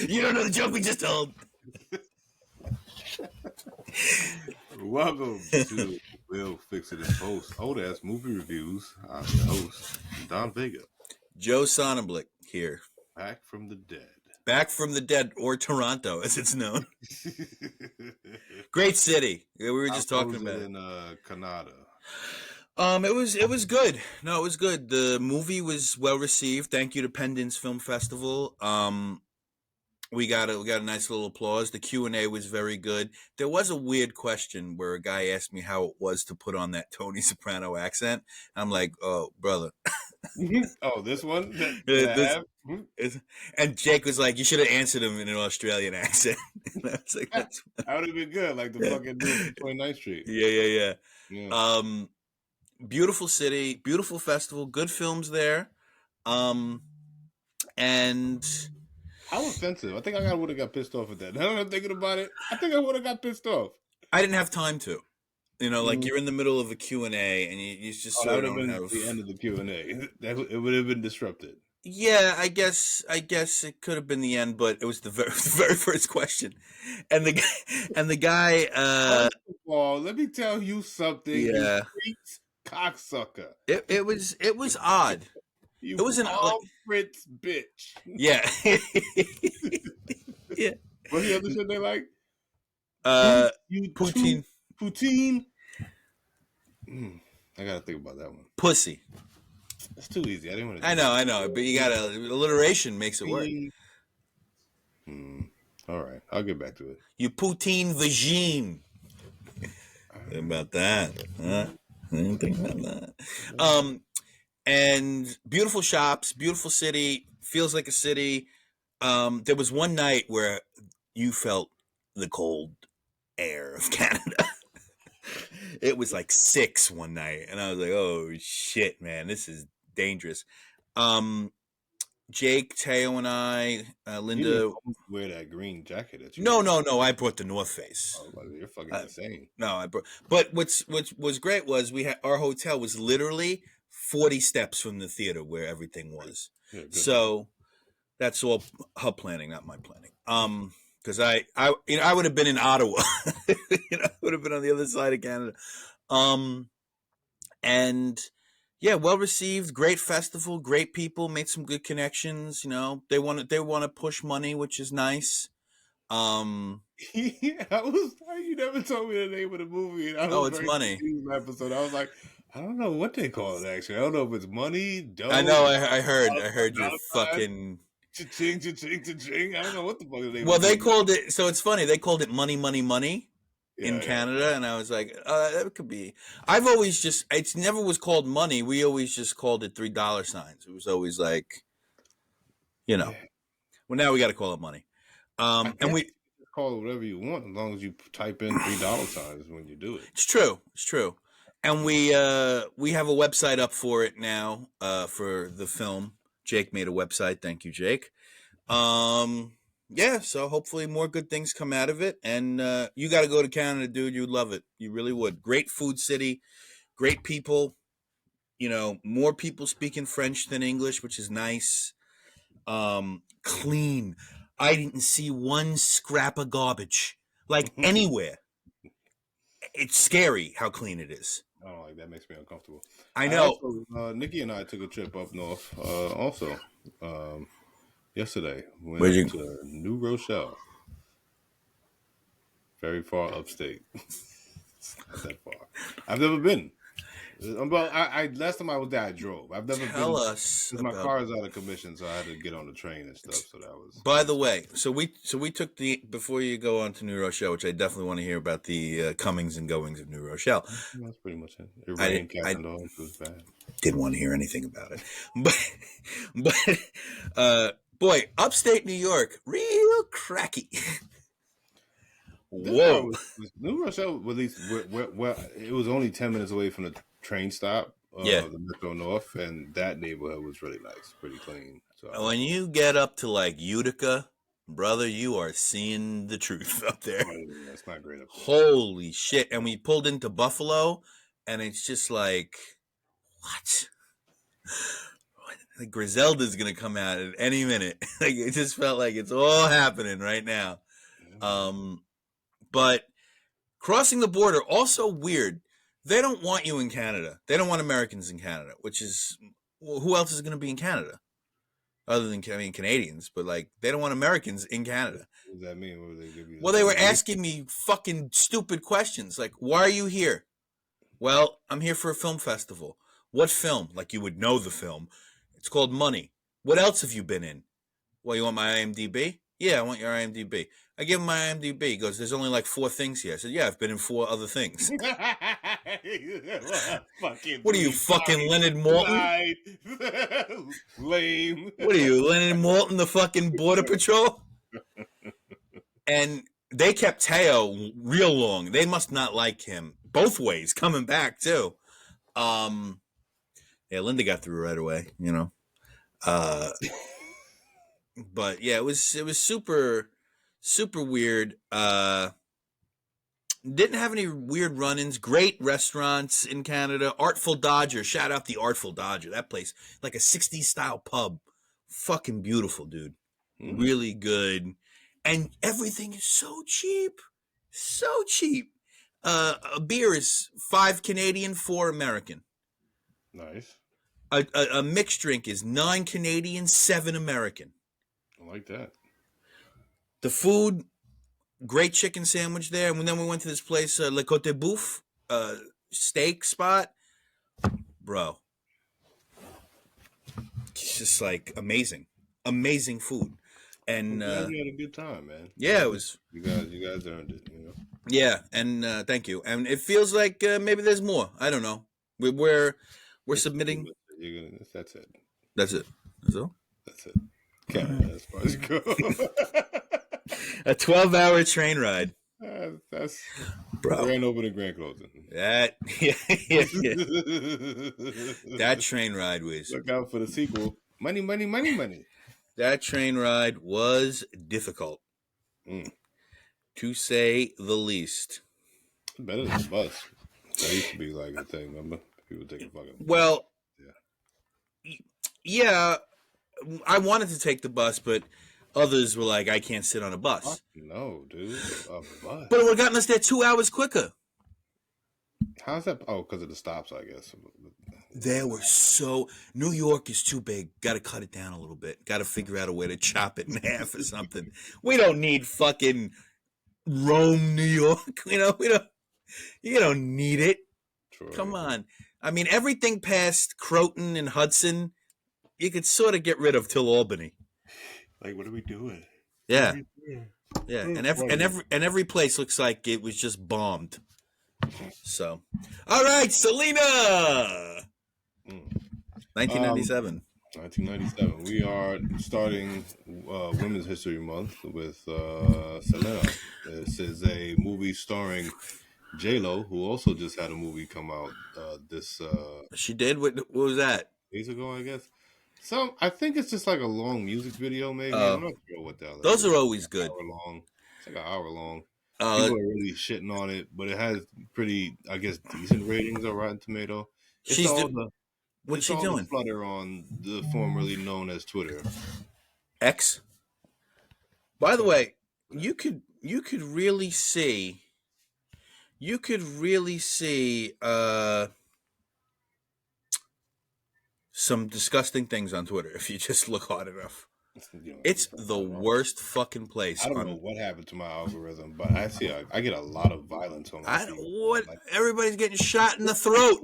You don't know the joke we just told. Welcome to Will Fix It in Post, Old Ass Movie Reviews. I'm your host, Don Vega. Joe Sonnenblick here. Back from the dead. Back from the dead, or Toronto, as it's known. Great city. We were just talking about it. In Canada. It was good. No, it was good. The movie was well received. Thank you to Pendants Film Festival. We got a nice little applause. The Q&A was very good. There was a weird question where a guy asked me how it was to put on that Tony Soprano accent. I'm like, oh, brother. Oh, this one? And Jake was like, you should have answered him in an Australian accent. And I was like, that would have been good, like the fucking dude from 29th Street. Yeah. Beautiful city, beautiful festival, good films there. And how offensive. I think I would have got pissed off at that. Now I'm thinking about it, I think I would have got pissed off. I didn't have time to. You know, like you're in the middle of a Q&A and you just sort of don't have the end of the Q&A. It would have been disrupted. Yeah, I guess it could have been the end, but it was the very first question, and the guy. First of all, let me tell you something. Yeah, you cocksucker. It was odd. You it was an Fritz bitch. Yeah. Yeah. What's the other shit they like? Poutine. Poutine. I gotta think about that one. Pussy. That's too easy. I didn't want to. I know, but you gotta alliteration makes it work. All right, I'll get back to it. You poutine vagine. Think about that, huh? Think about that. And beautiful shops, beautiful city, feels like a city. There was one night where you felt the cold air of Canada. It was like 6 one night, and I was like, "Oh shit, man, this is dangerous." Jake, Teo, and I, Linda, you wear that green jacket that you. No. I brought the North Face. Oh, you're fucking insane. No, I brought. But what was great was our hotel was literally 40 steps from the theater where everything was. Yeah, so that's all her planning, not my planning. Because I would have been in Ottawa. I would have been on the other side of Canada. And yeah, well received, great festival, great people, made some good connections. They want to push money, which is nice. Yeah, you never told me the name of the movie. And it's Money. Episode. I was like, I don't know what they call it. Actually, I don't know if it's money. Dough, I know. I heard you fucking. Cha-ching, cha-ching, cha-ching. I don't know what the fuck is they. Well, they called it. So it's funny. They called it money in Canada, and I was like, that could be. I've always just. It never was called money. We always just called it $3 signs. It was always like, Well, now we got to call it money. And we call it whatever you want as long as you type in $3 signs when you do it. It's true. And we have a website up for it now for the film. Jake made a website. Thank you, Jake. Yeah, so hopefully more good things come out of it. And you got to go to Canada, dude. You'd love it. You really would. Great food city, great people. More people speaking French than English, which is nice. Clean. I didn't see one scrap of garbage, like anywhere. It's scary how clean it is. Oh, like that makes me uncomfortable. I know. Nikki and I took a trip up north also yesterday. We went to New Rochelle. Very far upstate. Not that far. I've never been. Well, I last time I was there, I drove. I've never Tell us. My car is out of commission, so I had to get on the train and stuff. So that was. By the way, so we took before you go on to New Rochelle, which I definitely want to hear about the comings and goings of New Rochelle. That's pretty much it. It rained, cat and dogs. It was bad. Didn't want to hear anything about it, but boy, upstate New York, real cracky. Whoa, New Rochelle, at least where it was only 10 minutes away from the train stop. The Metro North, and that neighborhood was really nice, pretty clean. So when you get up to like Utica, brother, you are seeing the truth up there. That's not great up there. Holy shit! And we pulled into Buffalo, and it's just like, what? like Griselda's gonna come out at any minute. Like it just felt like it's all happening right now. But crossing the border also weird. They don't want you in Canada. They don't want Americans in Canada, which is who else is going to be in Canada other than Canadians? But like they don't want Americans in Canada. What does that mean? What would they give you? Well, they were asking me fucking stupid questions like, "Why are you here?" Well, I'm here for a film festival. What film? Like you would know the film. It's called Money. What else have you been in? Well, you want my IMDb? Yeah, I want your IMDb. I give him my IMDb. He goes, there's only like 4 things here. I said, yeah, I've been in 4 other things. What are you, fucking Leonard Maltin? Lame. What are you, Leonard Maltin, the fucking Border Patrol? And they kept Teo real long. They must not like him. Both ways, coming back, too. Yeah, Linda got through right away, you know. But yeah, it was super weird. Didn't have any weird run-ins. Great restaurants in Canada. Artful Dodger. Shout out the Artful Dodger. That place, like a 60s style pub. Fucking beautiful, dude. Really good. And everything is so cheap. So cheap. A beer is 5 Canadian, 4 American. Nice. A mixed drink is 9 Canadian, 7 American. I like that. The food, great chicken sandwich there. And then we went to this place, Le Côte Bouffe, steak spot. Bro. It's just like amazing. Amazing food. And you had a good time, man. Yeah, it was. You guys earned it, you know. Yeah, and thank you. And it feels like maybe there's more. I don't know. We're submitting. That's it. That's it. That's all. That's it. Canada, as far as you go. A 12-hour train ride. That's bro. Grand opening, grand closing. That that train ride was. Look out for the sequel. Money. That train ride was difficult, to say the least. Better than the bus. That used to be like a thing. Remember, people taking fucking. Well, yeah. I wanted to take the bus, but others were like, I can't sit on a bus. No, dude. A bus. But it would have gotten us there 2 hours quicker. How's that? Oh, because of the stops, I guess. There were New York is too big. Got to cut it down a little bit. Got to figure out a way to chop it in half or something. We don't need fucking Rome, New York. You don't need it. True. Come on. I mean, everything past Croton and Hudson, you could sort of get rid of till Albany. Like, what are we doing? Yeah. Yeah. And every place looks like it was just bombed. So, all right, Selena. 1997. 1997. We are starting Women's History Month with Selena. This is a movie starring J-Lo, who also just had a movie come out this. She did? What was that? Days ago, I guess. I think it's just like a long music video, maybe. I'm not sure what that is. Those are always good. It's like an hour long. People are really shitting on it, but it has pretty, I guess, decent ratings on Rotten Tomato. What's she doing? The flutter on the formerly known as Twitter. X. By the way, you could really see. You could really see some disgusting things on Twitter if you just look hard enough. It's the worst fucking place. I don't know what happened to my algorithm, but I get a lot of violence on my feed. Everybody's getting shot in the throat.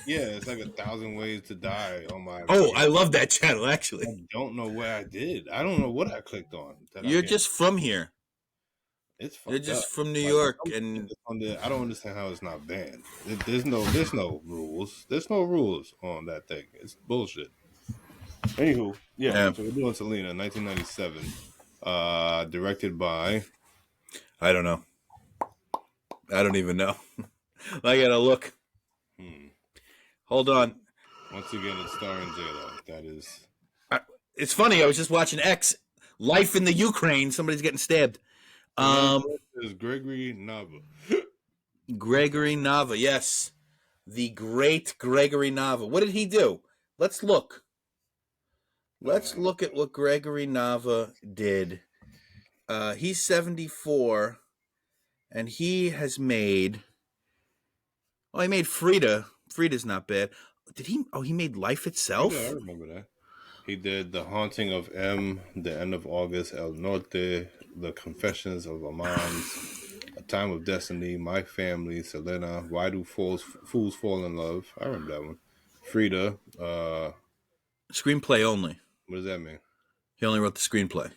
It's like 1,000 Ways to Die on my. Oh, I love that channel. Actually, I don't know what I did. I don't know what I clicked on. You're just from here. You're just from New York, and I don't understand how it's not banned. There's no rules. There's no rules on that thing. It's bullshit. Anywho, so we're doing Selena, 1997, directed by. I don't know. I don't even know. I gotta look. Hold on. Once again, it's starring J-Lo. That is. It's funny. I was just watching X. Life in the Ukraine. Somebody's getting stabbed. Is Gregory Nava. Gregory Nava, yes. The great Gregory Nava. What did he do? Let's look. Let's look at what Gregory Nava did. He's 74, and he has made. Oh, he made Frida. Frida's not bad. Did he? Oh, he made Life Yeah, I Itself. remember that. He did The Haunting of M, The End of August, El Norte, The Confessions of Amans, A Time of Destiny, My Family, Selena, Why Do Fools Fall in Love? I remember that one. Frida, Screenplay only. what does that mean? He only wrote the screenplay.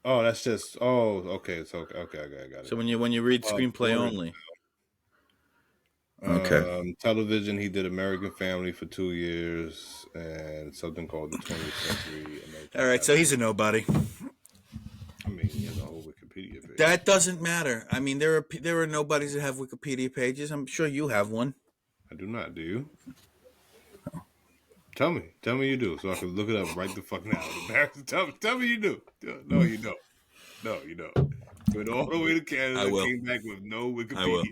Oh, that's just, oh, okay, it's okay, I got So it. when you read screenplay Boring. only. Okay. Television, he did American Family for 2 years and something called The 20th Century. All right, so he's a nobody. I mean, he has a whole Wikipedia page. That doesn't matter. I mean, there are nobodies that have Wikipedia pages. I'm sure you have one. I do not. Do you? Tell me you do, so I can look it up right the fuck now. Tell me you do. No, you don't. No, you don't. Went all the way to Canada. I will. Came back with no Wikipedia.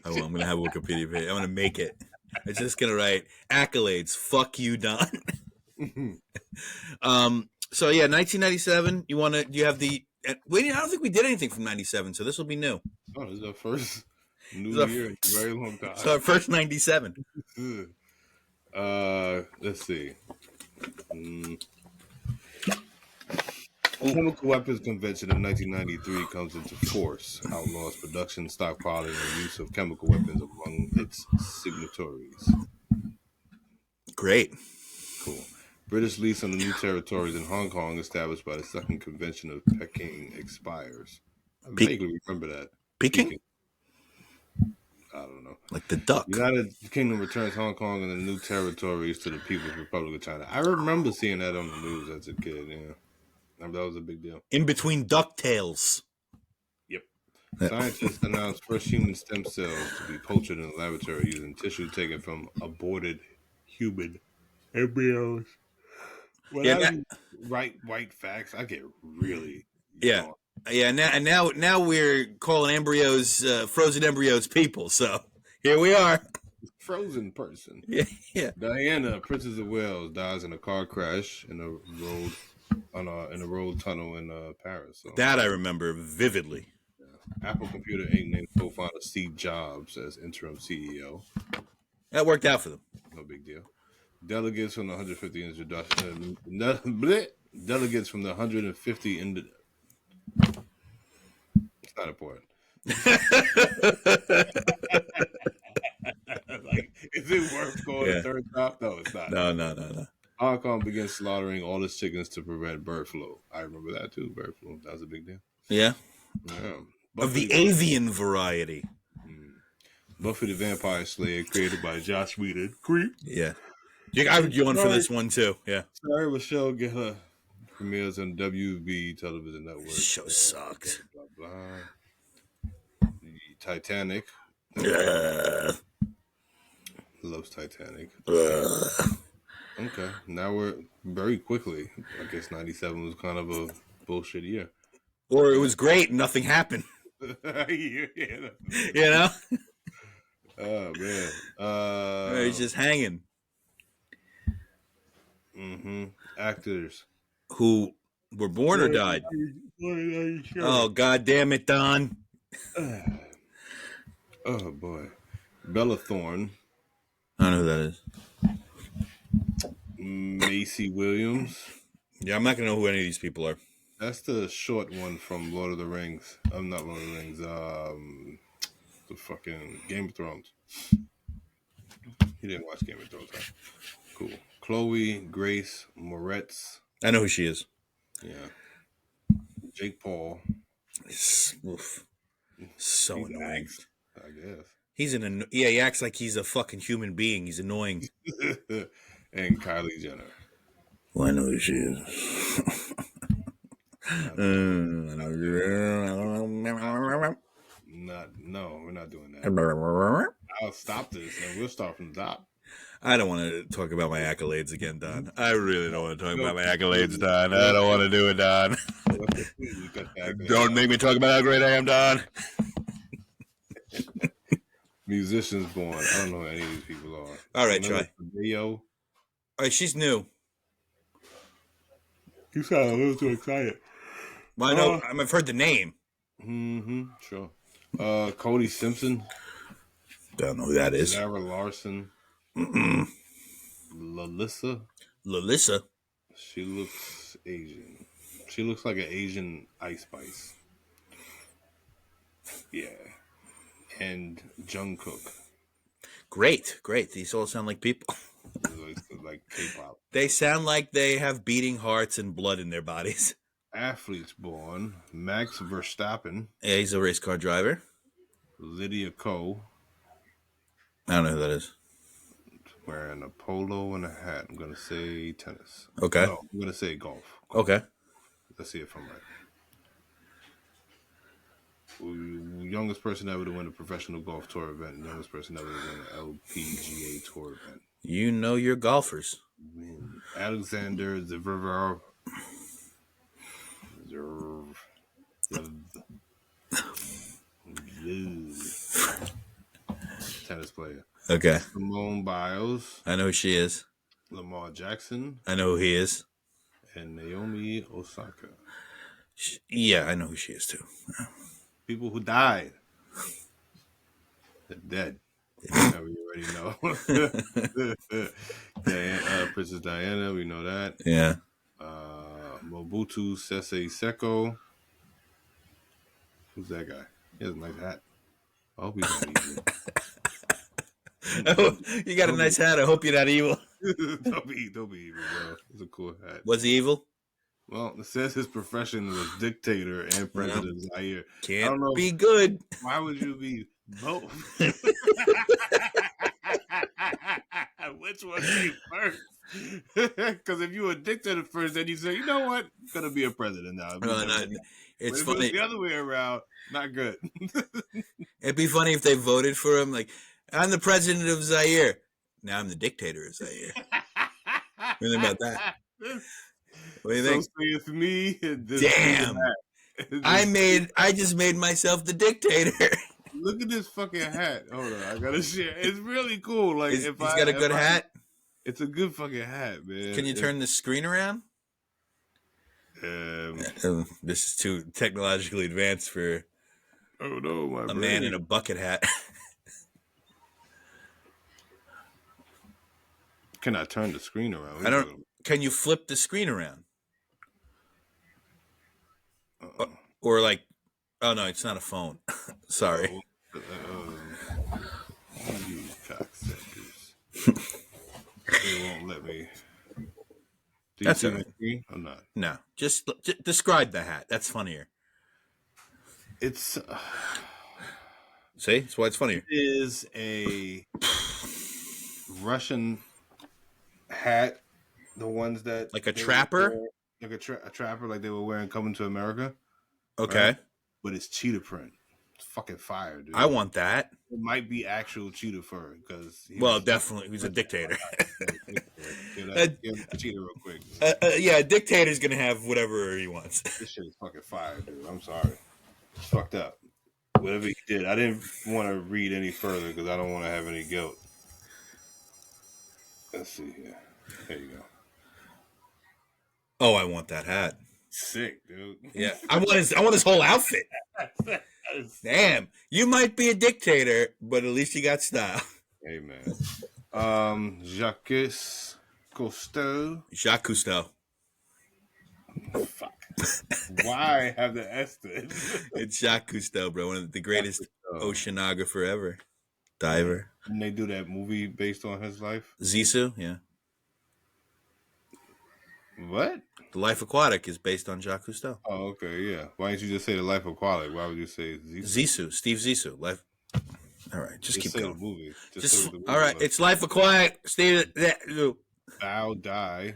I will. I'm gonna have a Wikipedia page. I'm gonna make it. It's just gonna write accolades. Fuck you, Don. So yeah, 1997. You want to? Do you have the? Wait, I don't think we did anything from 97, so this will be new. Oh, this is our first new year in a very long time. So our first 97. Let's see. Chemical Weapons Convention of 1993 comes into force, outlaws production, stockpiling, and use of chemical weapons among its signatories. Great. Cool. British lease on the new territories in Hong Kong established by the Second Convention of Peking expires. I vaguely remember that. Peking? I don't know. Like the duck. United Kingdom returns Hong Kong and the new territories to the People's Republic of China. I remember seeing that on the news as a kid. Yeah, that was a big deal. In between DuckTales. Yep. Scientists announced first human stem cells to be cultured in the laboratory using tissue taken from aborted human embryos. When write white facts, I get really yeah. Yeah, now we're calling embryos, frozen embryos, people. So here we are. Frozen person. Yeah. Diana, Princess of Wales, dies in a car crash in a road tunnel in Paris. So. That I remember vividly. Yeah. Apple Computer Inc. named co-founder Steve Jobs as interim CEO. That worked out for them. No big deal. Delegates from the 150 delegates from the 150 It's not important. Like, is it worth going to third stop? No, it's not. No. Hong Kong begins slaughtering all its chickens to prevent bird flu. I remember that too. Bird flu. That was a big deal. Yeah. Of the avian variety. Buffy the Vampire Slayer, created by Joss Whedon. Creep. Yeah. I would yawn for this one too. Yeah. Sarah Michelle Gellar premieres on WB television network. This show sucked. Blah, blah, blah. The Titanic. Loves Titanic. Okay. Now we're very quickly. I guess 97 was kind of a bullshit year. Or it was great and nothing happened. You know? Oh man. He's just hanging. Actors who were born or died. Oh, God damn it, Don. Oh boy. Bella Thorne. I don't know who that is. Macy Williams. Yeah, I'm not gonna know who any of these people are. That's the short one from Lord of the Rings. I'm not Lord of the Rings. The fucking Game of Thrones. He didn't watch Game of Thrones, huh? Cool. Chloe Grace Moretz. I know who she is. Yeah. Jake Paul. So annoying. I guess. He acts like he's a fucking human being. He's annoying. And Kylie Jenner. Well, I know who she is. No, we're not doing that. I'll stop this and we'll start from the top. I don't want to talk about my accolades again, Don. I really don't want to talk about my accolades, Don. I don't want to do it, Don. Don't make me talk about how great I am, Don. Musicians born. I don't know who any of these people are. All right, try. Video. All right, she's new. You sound a little too excited. Well, I know I've heard the name. Sure. Cody Simpson. Don't know who that is. Zara Larson. Lalissa. Lalissa. She looks Asian. She looks like an Asian Ice Spice. Yeah. And Jungkook. Great. These all sound like people. Like K-pop. They sound like they have beating hearts and blood in their bodies. Athletes born. Max Verstappen. Yeah, he's a race car driver. Lydia Ko. I don't know who that is. Wearing a polo and a hat. I'm going to say tennis. Okay. No, I'm going to say golf. Okay. Let's see if I'm right. Youngest person ever to win a professional golf tour event. Youngest person ever to win an LPGA tour event. You know your golfers. Alexander Zverev. Tennis player. Okay. Simone Biles. I know who she is. Lamar Jackson. I know who he is. And Naomi Osaka. Yeah, I know who she is too. People who died. They're dead. Yeah, we already know. Princess Diana, we know that. Yeah. Mobutu Sese Seko. Who's that guy? He has a nice hat. I hope he's not evil. You got a nice hat. I hope you're not evil. Don't be evil, bro. It's a cool hat. Was he evil? Well, it says his profession was dictator and president of Zaire. Can't be good. Why would you be both? Which one came first? Because if you were a dictator first, then you say, you know what, I'm gonna be a president now. It's funny. funny. The other way around, not good. It'd be funny if they voted for him. Like, I'm the president of Zaire. Now I'm the dictator of Zaire. What do you think about that? What do you think? So saith me. Damn. I just made myself the dictator. Look at this fucking hat. Hold on, I gotta share. It's really cool. Like, he's got a good hat. It's a good fucking hat, man. Can you turn the screen around? This is too technologically advanced for a man in a bucket hat. Can I turn the screen around? Can you flip the screen around? Or like, oh no, it's not a phone. Sorry. You cocksuckers. They won't let me. Do you see my screen or not? No, just describe the hat. That's funnier. It's see, that's why it's funnier. It is a Russian hat. The ones that like a trapper, like a trapper, like they were wearing Coming to America. Okay, right? But it's cheetah print. It's fucking fire, dude. I want that. It might be actual cheetah fur because definitely he's a dictator. Give that cheetah real quick. Yeah, a dictator's gonna have whatever he wants. This shit is fucking fire, dude. I'm sorry. It's fucked up. Whatever he did, I didn't want to read any further because I don't want to have any guilt. Let's see here. There you go. Oh, I want that hat. Sick, dude. Yeah, I want his whole outfit. Damn, you might be a dictator, but at least you got style. Hey, man. Jacques Cousteau. Jacques Cousteau. Fuck. Why have the S to it? It's Jacques Cousteau, bro. One of the greatest oceanographer ever. Diver. And they do that movie based on his life? Zissou, yeah. What? The Life Aquatic is based on Jacques Cousteau. Oh, okay, yeah. Why didn't you just say The Life Aquatic? Why would you say Zissou? Steve Zissou. Life. All right, just keep going. The movie. All right, it's Life Aquatic. Steve. Bao Dai.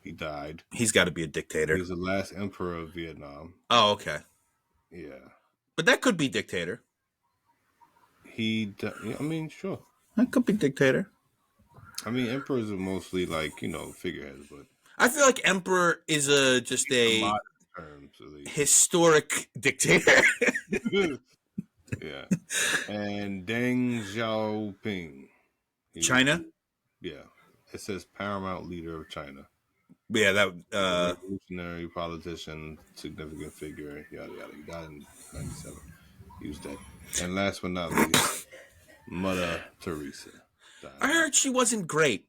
He died. He's got to be a dictator. He was the last emperor of Vietnam. Oh, okay. Yeah. But that could be dictator. I mean, sure. That could be dictator. I mean, emperors are mostly like, figureheads, but I feel like emperor is just a terms, historic dictator. Yeah. And Deng Xiaoping. China? Yeah. It says paramount leader of China. Yeah, that revolutionary politician, significant figure, yada yada. He died in '97. He was dead. And last but not least, Mother Teresa died. I heard she wasn't great.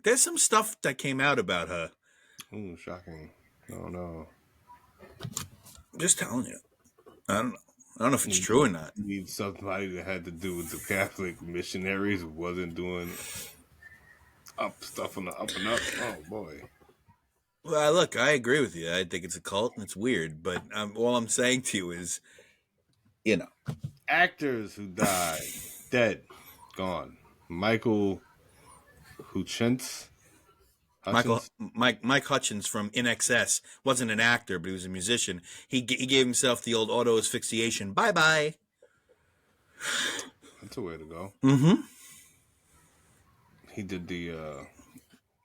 There's some stuff that came out about her. Ooh, shocking. Oh no. Just telling you. I don't know. I don't know if it's You true or not. need somebody that had to do with the Catholic missionaries who wasn't doing up stuff on the up and up. Oh boy. Well, look, I agree with you. I think it's a cult and it's weird, but all I'm saying to you is, you know, Actors who died, dead, gone. Michael Hutchence, Hutchins. Mike Hutchins from In Excess wasn't an actor, but he was a musician. He gave himself the old auto asphyxiation. Bye bye. That's a way to go. Mm-hmm. He did the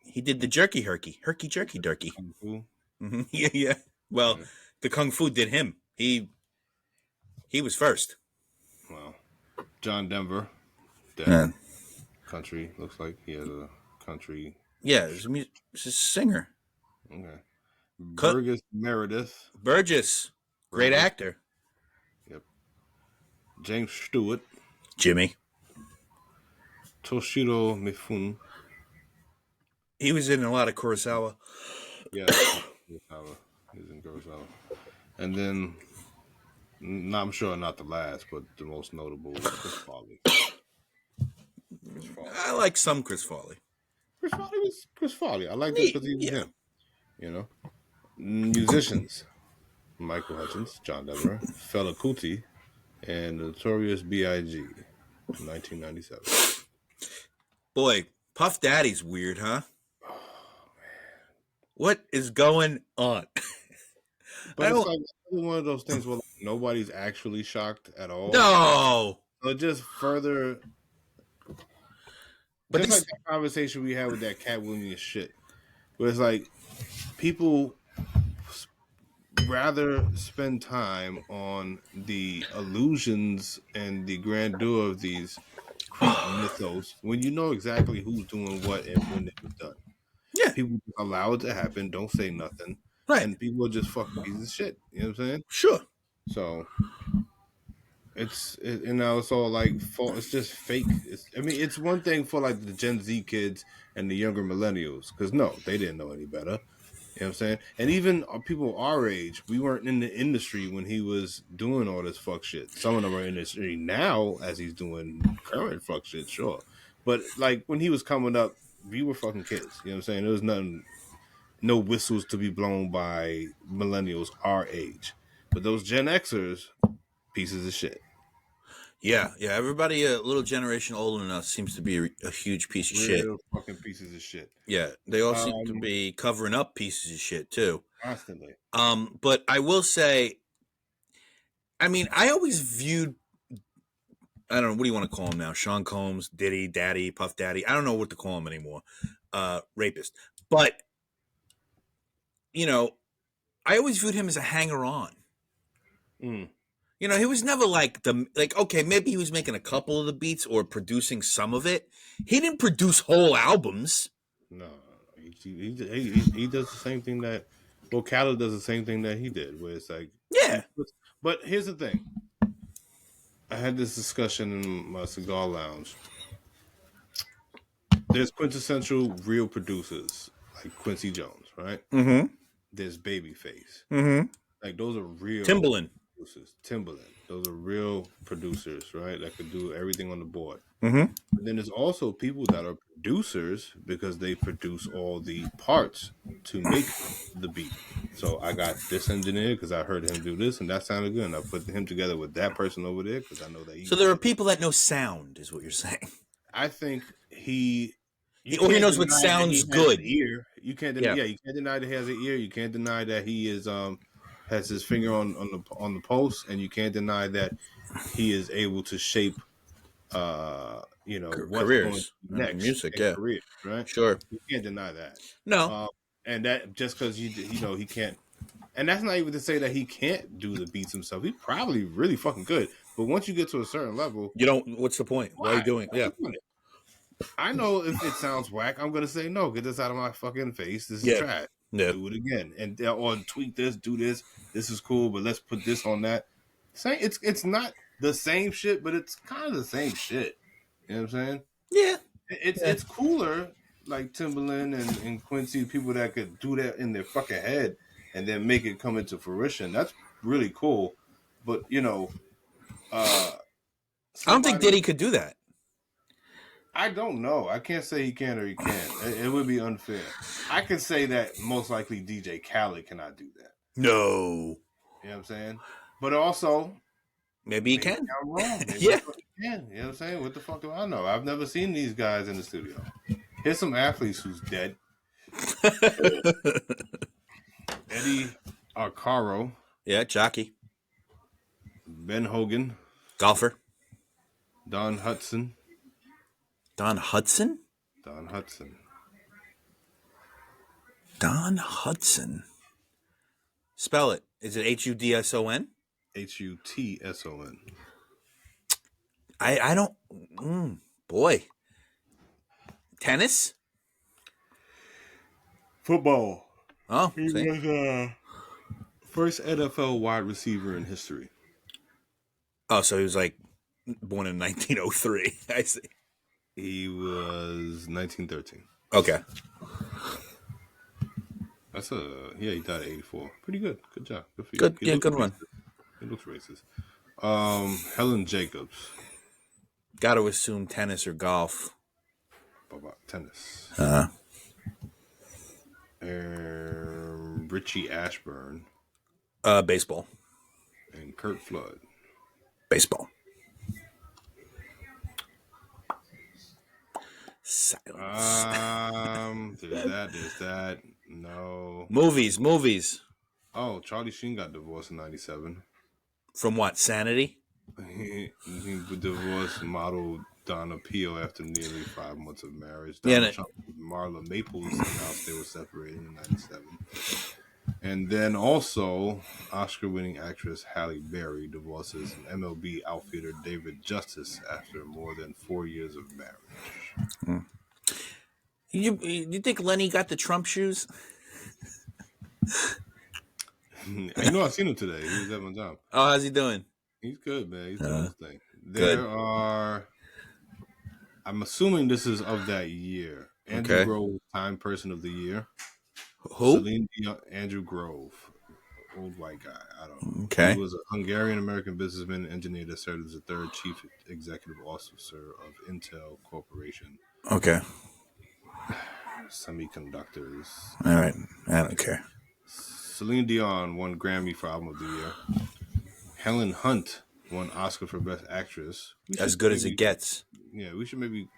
He did the jerky herky jerky durky. Kung Fu. Mm-hmm. Yeah, yeah. Well, Yeah. the kung fu did him. He was first. Well, John Denver, dead. Yeah, Country looks like he has a country. yeah. He's a singer. Okay. Cut Burgess Meredith. Burgess, great Burgess. actor. Yep. James Stewart. Jimmy. Toshiro Mifune. He was in a lot of Kurosawa. Yeah. He's in Kurosawa. And then, I'm sure not the last, but the most notable was Chris Farley. I like some Chris Farley. Chris Farley was Chris Farley. I liked it because he was him. You know? Musicians. Michael Hutchins, John Denver, Fela Kuti, and Notorious B.I.G. 1997. Boy, Puff Daddy's weird, huh? What is going on? But it's like one of those things where like, nobody's actually shocked at all. No. So just further, But just like that conversation we had with that Cat Williams shit, where it's like people rather spend time on the illusions and the grandeur of these creep mythos when you know exactly who's doing what and when it was done. Yeah. People allow it to happen, don't say nothing. Right. And people are just fucking pieces of shit. You know what I'm saying? Sure. So it's all like it's just fake. It's one thing for like the Gen Z kids and the younger millennials, because no, they didn't know any better. You know what I'm saying? And even people our age, we weren't in the industry when he was doing all this fuck shit. Some of them are in the industry now as he's doing current fuck shit, sure. But like when he was coming up, we were fucking kids. You know what I'm saying? There was no whistles to be blown by millennials our age. But those Gen Xers, pieces of shit. Yeah. Everybody a little generation older than us seems to be a huge piece of shit. Real fucking pieces of shit. Yeah, they all seem to be covering up pieces of shit too. Constantly. But I will say, I mean, I always viewed, I don't know, what do you want to call him now? Sean Combs, Diddy, Daddy, Puff Daddy. I don't know what to call him anymore. Rapist. But, you know, I always viewed him as a hanger-on. Mm. You know, he was never okay, maybe he was making a couple of the beats or producing some of it. He didn't produce whole albums. No, he does the same thing that, well, Khaled does the same thing that he did, where it's like, yeah. But here's the thing. I had this discussion in my cigar lounge. There's quintessential real producers like Quincy Jones, right? Mm-hmm. There's Babyface. Mm-hmm. Like those are real Timbaland. producers. Timbaland. Those are real producers, right? That could do everything on the board. Mm-hmm. But then there's also people that are producers because they produce all the parts to make the beat. So I got this engineer because I heard him do this and that sounded good. And I put him together with that person over there because I know that he. So there are people that know sound, is what you're saying. I think he knows what sounds good. Ear. You can't deny. Yeah, you can't deny that he has an ear. You can't deny that he is has his finger on the pulse, and you can't deny that he is able to shape what's careers, going next, music, careers, right? Sure, you can't deny that. No, and that just because he can't, and that's not even to say that he can't do the beats himself. He's probably really fucking good, but once you get to a certain level, you don't. What's the point? Why are you doing? Yeah, I know if it sounds whack, I'm gonna say no. Get this out of my fucking face. This is Yeah. trash. Yeah. Do it again, and or tweak this, do this. This is cool, but let's put this on that. Same. It's not the same shit, but it's kind of the same shit. You know what I'm saying? Yeah. Yeah. It's cooler, like Timbaland and Quincy, people that could do that in their fucking head and then make it come into fruition. That's really cool. But uh, I don't think somebody Diddy could do that. I don't know. I can't say he can or he can't. It would be unfair. I could say that most likely DJ Khaled cannot do that. No. You know what I'm saying? But also, Maybe he maybe can. I'm wrong. Maybe Yeah. he can. You know what I'm saying? What the fuck do I know? I've never seen these guys in the studio. Here's some athletes who's dead. Eddie Arcaro, Yeah, jockey. Ben Hogan, Golfer. Don Hudson. Don Hudson? Don Hudson. Don Hudson. Spell it. Is it Hudson? Hutson. I don't. Boy. Tennis? Football. Oh, He see? was first NFL wide receiver in history. Oh, so he was like born in 1903. I see. He was 1913. Okay. That's he died at 84. Pretty good. Good job. Good for you. Good. He Yeah, looks good racist. one. He looks racist. Helen Jacobs. Got to assume tennis or golf. Tennis. Richie Ashburn. Baseball. And Kurt Flood. Baseball. Silence. There's that. No. Movies. Oh, Charlie Sheen got divorced in 97. From what? Sanity? He divorced model Donna Peel after nearly 5 months of marriage. Yeah, Donald Trump and Marla Maples announced they were separating in 97. And then also, Oscar-winning actress Halle Berry divorces MLB outfielder David Justice after more than 4 years of marriage. You think Lenny got the Trump shoes? I've seen him today. He was at my job. Oh, how's he doing? He's good, man. He's doing his thing. Good. There are... I'm assuming this is of that year. Andrew Grove, Time Person of the Year. Who? Celine Dion, Andrew Grove. Old white guy. I don't know. Okay. He was a Hungarian-American businessman and engineer that served as the third chief executive officer of Intel Corporation. Okay. Semiconductors. All right. I don't care. Celine Dion won Grammy for Album of the Year. Helen Hunt won Oscar for Best Actress. As good as it gets. Yeah, we should maybe...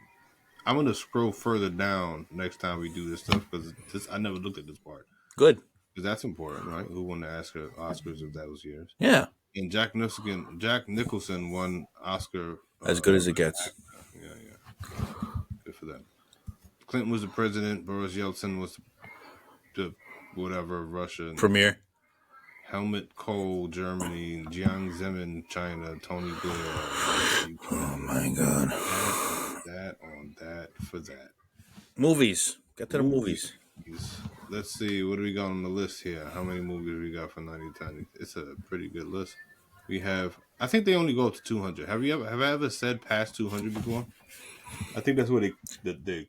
I'm going to scroll further down next time we do this stuff because I never looked at this part. Good. Because that's important, right? Who won the Oscars of those years? Yeah. And Jack Nicholson won Oscar. As good as it gets. Actor. Yeah. Good for them. Clinton was the president. Boris Yeltsin was the whatever, Russia. Premier. Helmut Kohl, Germany. Jiang Zemin, China. Tony Blair. Oh, my God. That for that. Movies. Get to the movies. Let's see. What do we got on the list here? How many movies we got for 90-10? It's a pretty good list. We have... I think they only go up to 200. Have I ever said past 200 before? I think that's where they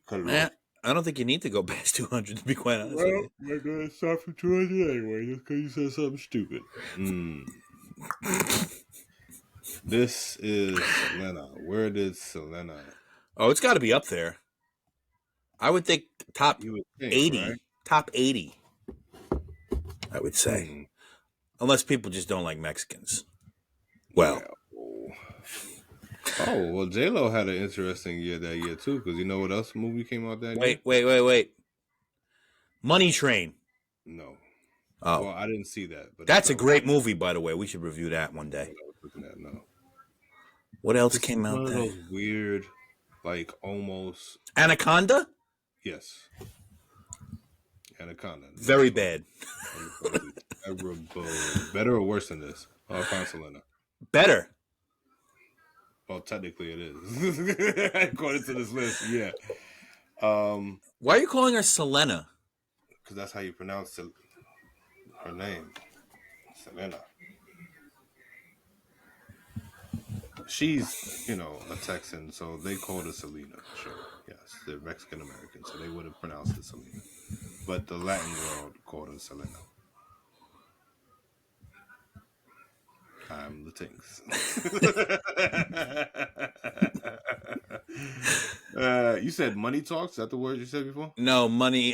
cut it off. I don't think you need to go past 200 to be quite honest with you. We're going to start from 200 anyway, just because you said something stupid. This is Selena. Where did Selena... Oh, it's got to be up there. I would think top 80. Right? Top 80, I would say. Unless people just don't like Mexicans. Well. Well, J-Lo had an interesting year that year, too, because you know what else movie came out that year? Wait. Money Train. No. Oh. Well, I didn't see that. But that's a great movie, by the way. We should review that one day. I was looking at, no. What else came out one there? One of those weird, like, almost... Anaconda? Yes. Anaconda. Very bad. Better or worse than this? I found Selena. Better. Well, technically it is. According to this list, yeah. Why are you calling her Selena? Because that's how you pronounce her name, Selena. She's, a Texan, so they called her Selena. Sure, yes, they're Mexican American, so they would have pronounced it Selena. But the Latin world called her Selena. I'm the Tinks. You said money talks. Is that the word you said before? No, Money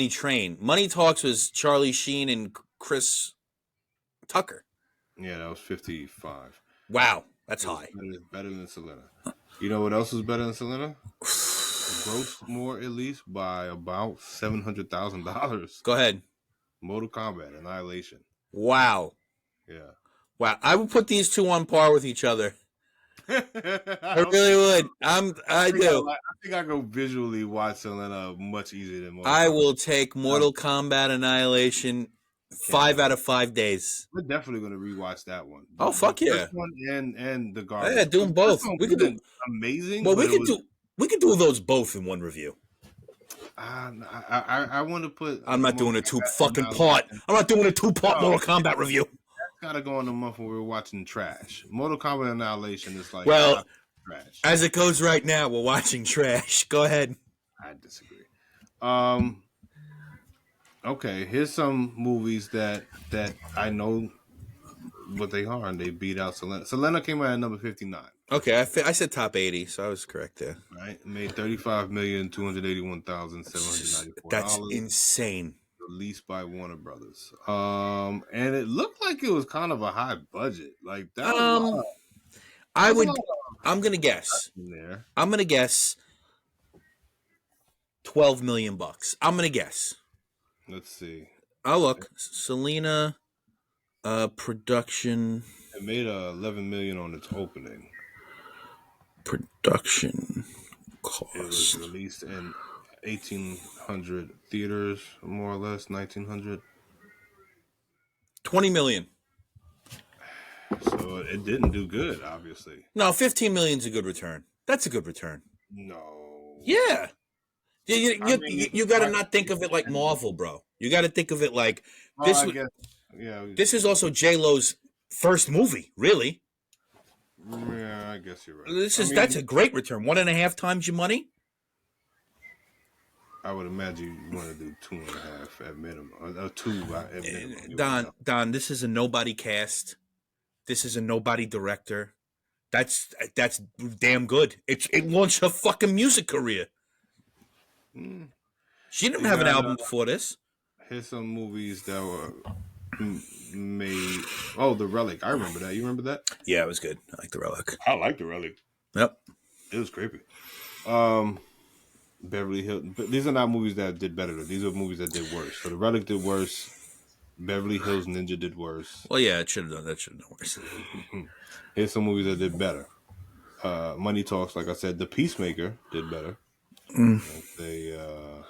Train. Money Talks was Charlie Sheen and Chris Tucker. Yeah, that was 55. Wow, that's It was high. better than Selena. You know what else was better than Selena? Grossed more at least by about $700,000. Go ahead. Mortal Kombat Annihilation. Wow. Yeah. Wow. I would put these two on par with each other. I I really would. I do. think I go visually watch Selena much easier than Mortal I Kombat. will take Mortal Kombat Annihilation 5 out of 5 days. We're definitely going to rewatch that one. Oh, fuck the yeah. first one and the garbage. Yeah, do them both. We could do amazing. Well, but we could do those both in one review. I want to put. I'm not doing a two-part Mortal Kombat review. That's gotta go in the month when we're watching trash. Mortal Kombat Annihilation is like trash. As it goes right now, we're watching trash. Go ahead. I disagree. Okay, here's some movies that I know what they are, and they beat out Selena. Selena came out at number 59. Okay, I said top 80, so I was correct there. Right, made $35,281,794. That's insane. Released by Warner Brothers. And it looked like it was kind of a high budget. Like that. I'm gonna guess. I'm gonna guess $12 million. I'm gonna guess. Let's see. Oh look, Selena, production. It made $11 million on its opening. Production cost. It was released in 1,800 theaters, more or less, 1,900. $20 million. So it didn't do good, obviously. No, $15 million is a good return. That's a good return. No. Yeah. You got to not think of it like Marvel, bro. You got to think of it like this. This is also J-Lo's first movie, really. Yeah, I guess you're right. That's a great return. 1.5 times your money. I would imagine you want to do 2.5 at minimum, or 2 at minimum. Don, this is a nobody cast. This is a nobody director. That's damn good. It launched her fucking music career. She didn't have an album before this. Here's some movies that were made. Oh, The Relic. I remember that. You remember that? Yeah, it was good. I like The Relic. I like The Relic. Yep. It was creepy. Beverly Hills. But these are not movies that did better. These are movies that did worse. So The Relic did worse. Beverly Hills Ninja did worse. Well, yeah, it should have done. That should have done worse. Here's some movies that did better. Money Talks, like I said. The Peacemaker did better. That's a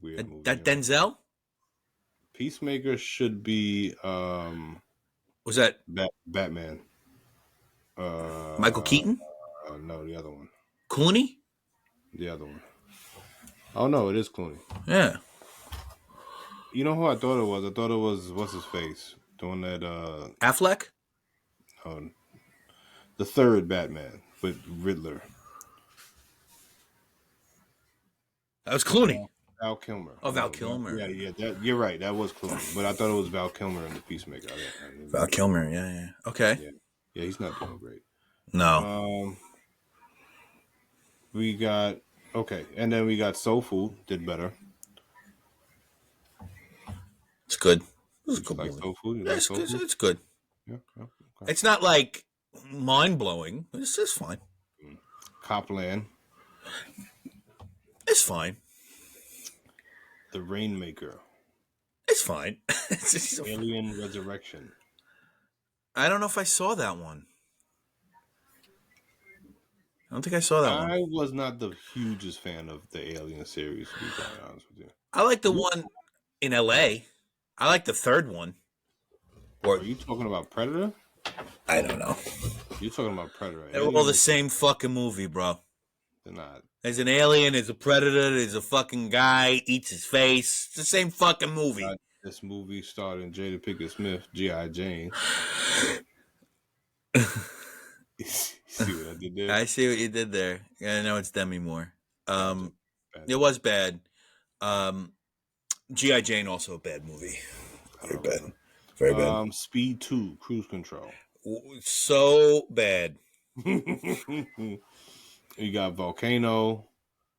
weird movie. That Denzel? Peacemaker should be. Was that Batman? Michael Keaton? No, the other one. Clooney? The other one. Oh no, it is Clooney. Yeah. You know who I thought it was? I thought it was what's his face doing that. Affleck. The third Batman with Riddler. That was Clooney. Val Kilmer. Oh, Val Kilmer. Yeah. You're right. That was Clooney, but I thought it was Val Kilmer in The Peacemaker. Val Kilmer. Yeah. Okay. Yeah, he's not doing great. No. We got and then we got Soul Food did better. It's good. It's good. Like Soul Food. It's good. Yeah. Okay. It's not like mind blowing. It's just fine. Copland. It's fine. The Rainmaker. It's fine. Alien Resurrection. I don't know if I saw that one. I don't think I saw that one. I was not the hugest fan of the Alien series, to be quite honest with you. I like the one in L.A. I like the third one. Are you talking about Predator? I don't know. You're talking about Predator. They're all the same fucking movie, bro. They're not. There's an alien, there's a predator, there's a fucking guy, eats his face. It's the same fucking movie. This movie starring Jada Pinkett Smith, G.I. Jane. See what I did there? I see what you did there. I know it's Demi Moore. It was bad. G.I. Jane, also a bad movie. Very bad. Very bad. Speed 2, Cruise Control. So bad. You got Volcano.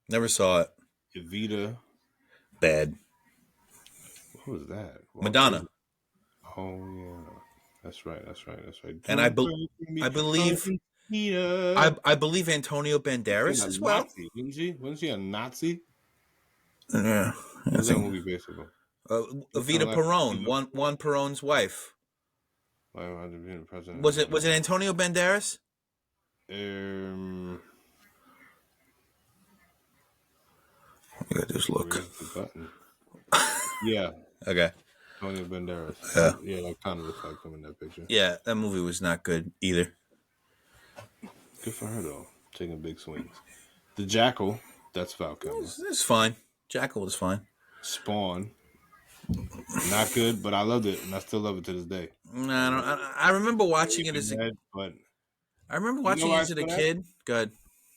Never saw it. Evita. Bad. What was that? Madonna. Oh yeah, that's right. And I believe Antonio Banderas as well. Nazi, didn't she? Wasn't she a Nazi? Yeah. What was that movie based on? Evita Peron, Juan Peron's wife. Was it Antonio Banderas? I gotta just look. Yeah. Okay. Antonio Banderas. Yeah, that kind of looks like him in that picture. Yeah, that movie was not good either. Good for her though, taking big swings. The Jackal, that's Val Kilmer. It's fine. Jackal was fine. Spawn, not good, but I loved it, and I still love it to this day. I remember watching it as a kid. I remember watching it as a kid. Good.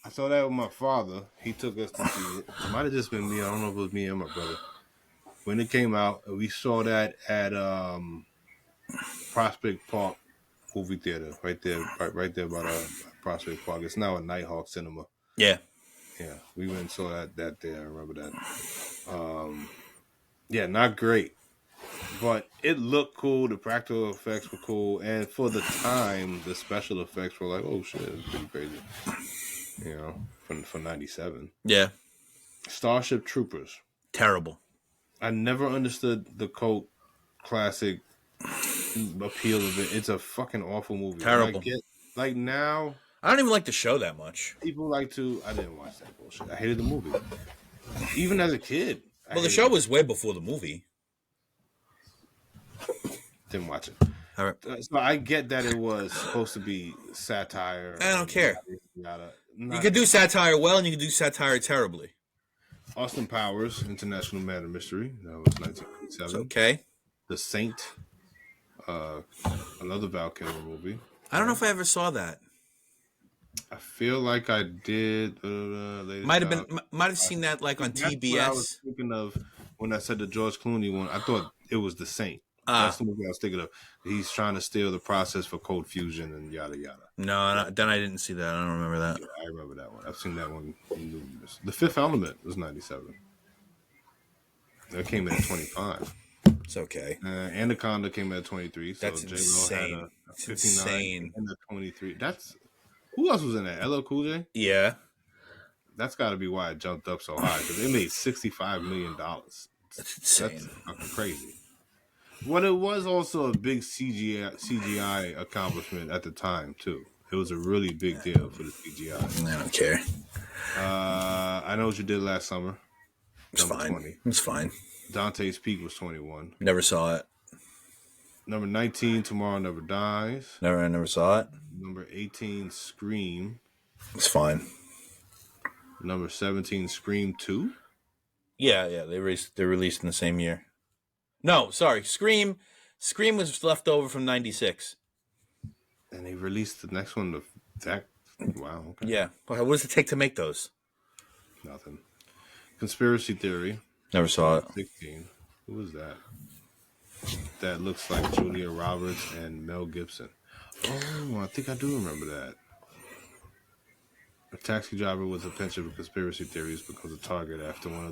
I saw that with my father. He took us to see it. It might have just been me. I don't know if it was me and my brother. When it came out, we saw that at Prospect Park movie theater, right there by Prospect Park. It's now a Nighthawk Cinema. Yeah. Yeah, we went and saw that there. I remember that. Yeah, not great, but it looked cool. The practical effects were cool, and for the time, the special effects were like, oh shit, it's pretty crazy. You know, for 97. Yeah. Starship Troopers. Terrible. I never understood the cult classic appeal of it. It's a fucking awful movie. Terrible. Like now, I don't even like the show that much. people like to. I didn't watch that bullshit. I hated the movie, even as a kid. Well, the show was way before the movie. Didn't watch it. All right. So I get that it was supposed to be satire. I don't care. Yada. You could do satire well, and you could do satire terribly. Austin Powers, International Man of Mystery. That was 1987. It's okay. The Saint, another Val Kilmer movie. I don't know if I ever saw that. I feel like I did. Might have seen that like on TBS. What I was thinking of when I said the George Clooney one. I thought it was The Saint. That's the movie I was thinking of. He's trying to steal the process for cold fusion and yada yada. No, then I didn't see that. I don't remember that. Yeah, I remember that one. I've seen that one. The Fifth Element was 97. That came in at 25. It's okay. Anaconda came in at 23. So That's insane. Had a 59 and a 23. That's who else was in that? LL Cool J? Yeah. That's got to be why it jumped up so high because it made $65 million. That's insane. That's fucking crazy. Well, it was also a big CGI accomplishment at the time too. It was a really big deal for the CGI. I don't care. I Know What You Did Last Summer. It's fine. 20. It's fine. Dante's Peak was 21. Never saw it. Number 19, Tomorrow Never Dies. I never saw it. Number 18, Scream. It's fine. Number 17, Scream 2. Yeah. They released in the same year. No, sorry. Scream was left over from 96. And they released the next one. Wow. Okay. Yeah. Well, what does it take to make those? Nothing. Conspiracy Theory. Never saw it. 16. Who was that? That looks like Julia Roberts and Mel Gibson. Oh, I think I do remember that. A taxi driver with a penchant for conspiracy theories becomes a target after one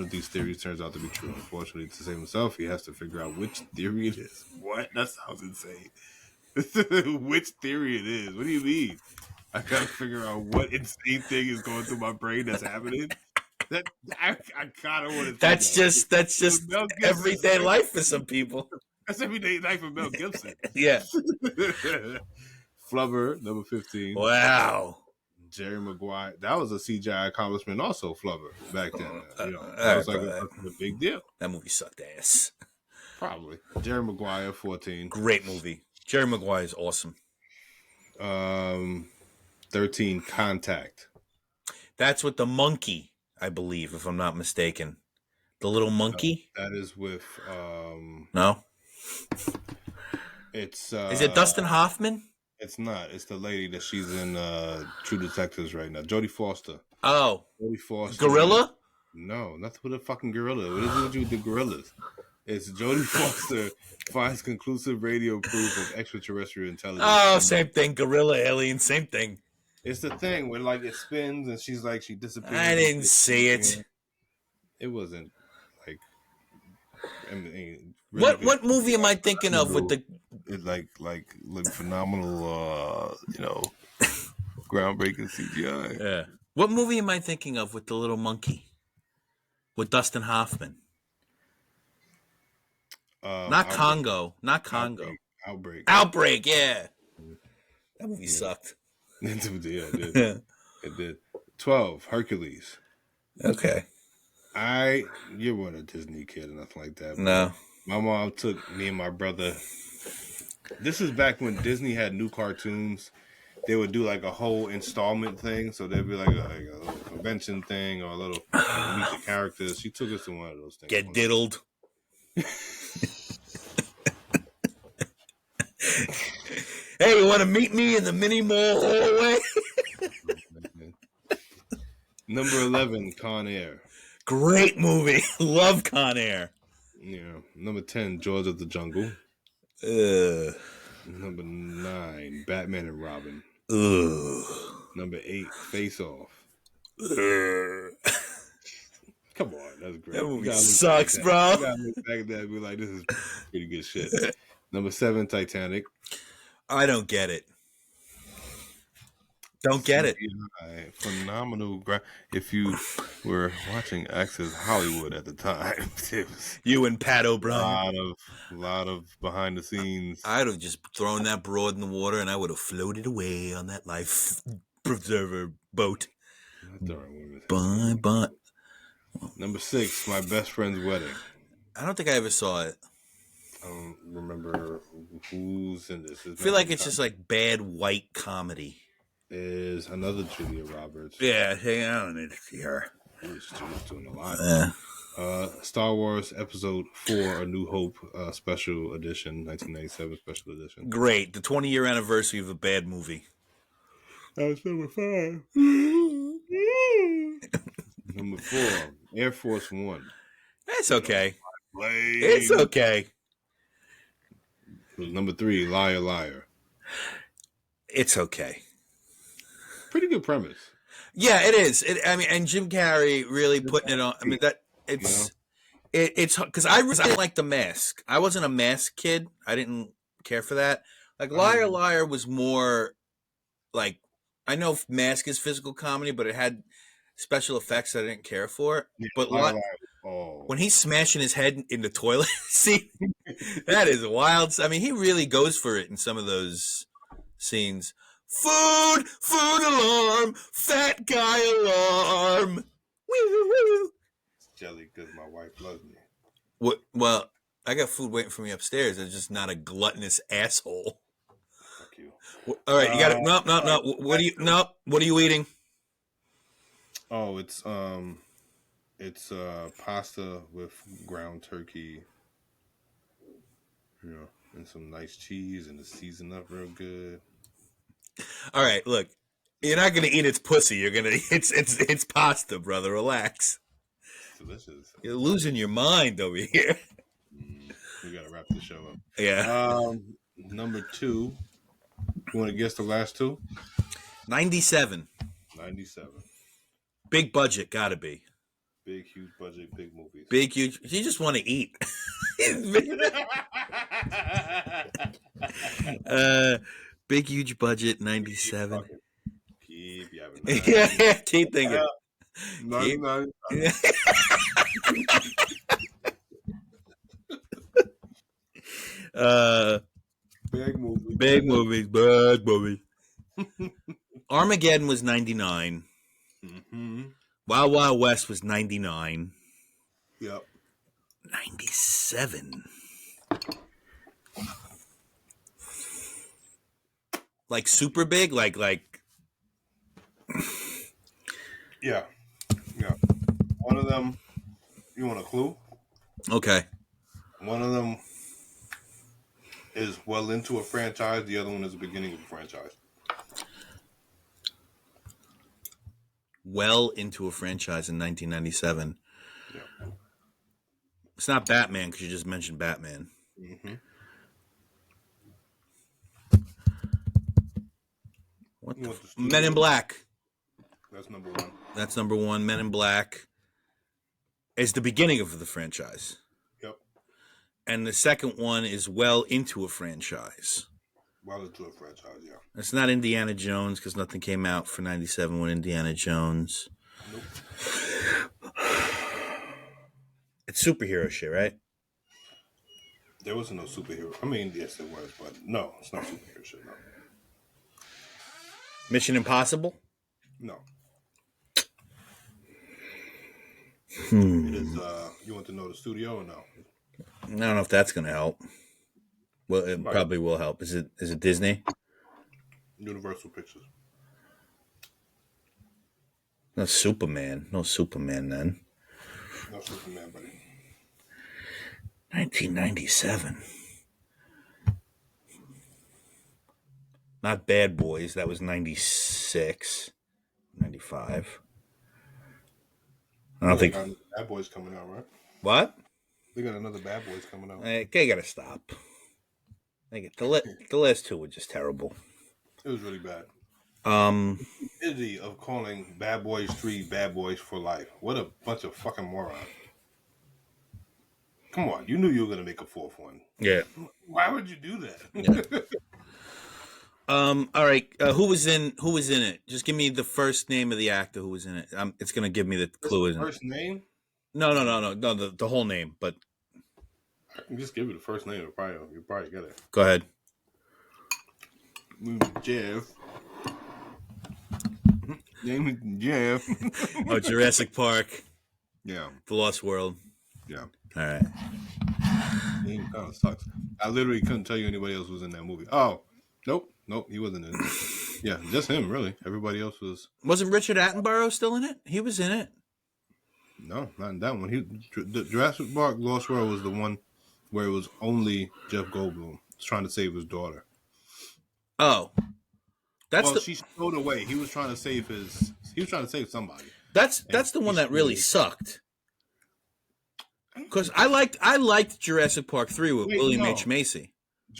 of these theories turns out to be true. Unfortunately, to save himself, he has to figure out which theory it is. What? That sounds insane. Which theory it is? What do you mean? I gotta figure out what insane thing is going through my brain that's happening. That I kind of want to. That's just everyday life for some people. That's everyday life for Mel Gibson. Yeah. Flubber, number 15. Wow. Jerry Maguire. That was a CGI accomplishment also, Flubber, back then. That was like a big deal. That movie sucked ass. Probably. Jerry Maguire, 14. Great movie. Jerry Maguire is awesome. 13 Contact. That's with the monkey, I believe, if I'm not mistaken. The little monkey? That is with No. it's Is it Dustin Hoffman? it's not. It's the lady that she's in True Detectives right now. Jodie Foster. Oh. Jodie Foster. Gorilla? No, nothing with a fucking gorilla. What is it with you with the gorillas? It's Jodie Foster finds conclusive radio proof of extraterrestrial intelligence. Oh, same thing. Gorilla, alien, same thing. It's the thing where like it spins and she's like she disappears. I didn't see it. It wasn't like. I mean, really What movie am I thinking of with the? It's like phenomenal, groundbreaking CGI. Yeah. What movie am I thinking of with the little monkey? With Dustin Hoffman. Not Congo. Not Congo. Outbreak. Yeah. That movie sucked. Yeah, it did. It did. 12 Hercules. Okay. You weren't a Disney kid or nothing like that. No. My mom took me and my brother. This is back when Disney had new cartoons. They would do like a whole installment thing. So there'd be like a little convention thing or a little meet the characters. She took us to one of those things. Get diddled. Hey, you want to meet me in the mini mall hallway? Number 11, Con Air. Great movie. Love Con Air. Yeah. Number 10, George of the Jungle. Number 9, Batman and Robin. Number 8, Face Off. Come on, that's great. That movie sucks, bro. You gotta look back at that and be like, this is pretty good shit. Number 7, Titanic. I don't get it. Don't get it. Phenomenal. If you were watching Access Hollywood at the time, it was you and Pat O'Brien. A lot of behind the scenes. I'd have just thrown that broad in the water and I would have floated away on that life preserver boat. Bye. Number 6, My Best Friend's Wedding. I don't think I ever saw it. I don't remember who's in this. I feel like it's just like bad white comedy. Is another Julia Roberts. Yeah, hey, I don't need to see her. She's doing a lot. Star Wars Episode 4, A New Hope, Special Edition, 1997 Special Edition. Great. The 20-year anniversary of a bad movie. That was number 5. Number 4, Air Force One. That's okay. It's okay. Number 3, Liar Liar. It's okay. Pretty good premise. Yeah, it is. And Jim Carrey really putting it on. I mean, that it's because I really like The Mask. I wasn't a Mask kid. I didn't care for that. Like Liar Liar was more like, I know Mask is physical comedy, but it had special effects that I didn't care for. Yeah, but when he's smashing his head in the toilet scene, that is wild. I mean, he really goes for it in some of those scenes. Food alarm, fat guy alarm. Woo. It's jelly because my wife loves me. What? Well, I got food waiting for me upstairs. I'm just not a gluttonous asshole. Fuck you. All right, you got it. No. What are you eating? Oh, it's pasta with ground turkey, and some nice cheese, and it's seasoned up real good. All right, look, you're not gonna eat its pussy. You're gonna it's pasta, brother. Relax. It's delicious. You're losing your mind over here. We gotta wrap the show up. Yeah. Number 2. You want to guess the last 2? 97. Big budget, gotta be. Big, huge budget, big movies. Big, huge. You just want to eat. Big, huge budget, 97. Keep yapping. Yeah, keep thinking. Big movies. Armageddon was 99. Mm-hmm. Wild Wild West was 99. Yep. 97. Like super big, like Yeah. One of them. You want a clue? okay. One of them is well into a franchise. The other one is the beginning of a franchise. Well into a franchise in 1997. Yeah. It's not Batman because you just mentioned Batman. Mm-hmm. What You want the Men in studio? Black. That's number one. That's number one. Men in Black is the beginning of the franchise. Yep. And the second one is well into a franchise. Well into a franchise, yeah. It's not Indiana Jones because nothing came out for 97 with Indiana Jones. Nope. It's superhero shit, right? There was no superhero. I mean, yes, there was, but no, it's not superhero shit. No. Mission Impossible? No. Hmm. It is. You want to know the studio or no? I don't know if that's going to help. Well, it Right. probably will help. Is it Disney? Universal Pictures. No Superman. No Superman then. No Superman, buddy. 1997. Not Bad Boys. That was 96. 95. I don't think. Bad Boys coming out, right? What? They got another Bad Boys coming out. They gotta stop. The last two were just terrible. It was really bad. Um, Stupidity of calling Bad Boys 3 Bad Boys for Life. What a bunch of fucking morons. Come on, you knew you were gonna make a fourth one. yeah. Why would you do that? Yeah. All right. Who was in it? Just give me the first name of the actor who was in it. It's gonna give me the clue. Isn't First name? No. The whole name. But I can just give you the first name. You probably get it. go ahead. Jeff. Name is Jeff. Oh, Jurassic Park. Yeah. The Lost World. Yeah. All right. Name kind of sucks. I literally couldn't tell you anybody else was in that movie. Oh, nope, he wasn't in it. Yeah, just him, really. Everybody else was. Wasn't Richard Attenborough still in it? He was in it. No, not in that one. The Jurassic Park Lost World was the one where it was only Jeff Goldblum trying to save his daughter. Oh, she stowed away. He was trying to save somebody. That's the one that really sucked. Because I liked Jurassic Park 3 with William H. Macy.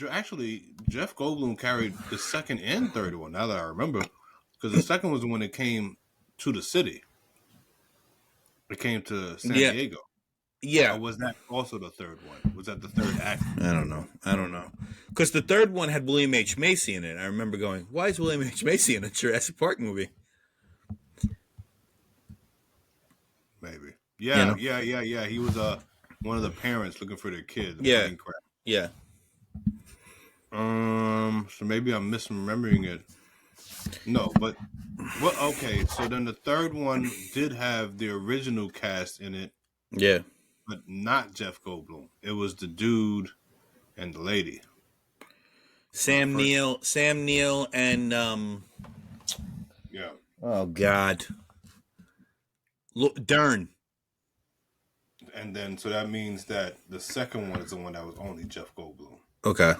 Actually, Jeff Goldblum carried the second and third one. Now that I remember, because the second was when it came to the city. It came to San Diego. Yeah. Or was that also the third one? Was that the third act? I don't know. Because the third one had William H. Macy in it. I remember going, why is William H. Macy in a Jurassic Park movie? Maybe. Yeah. He was one of the parents looking for their kid. Yeah. So maybe I'm misremembering it. No, but okay. So then the third one did have the original cast in it. Yeah. But not Jeff Goldblum. It was the dude and the lady. Sam Neill, and yeah. Oh God, Dern. And then so that means that the second one is the one that was only Jeff Goldblum. Okay.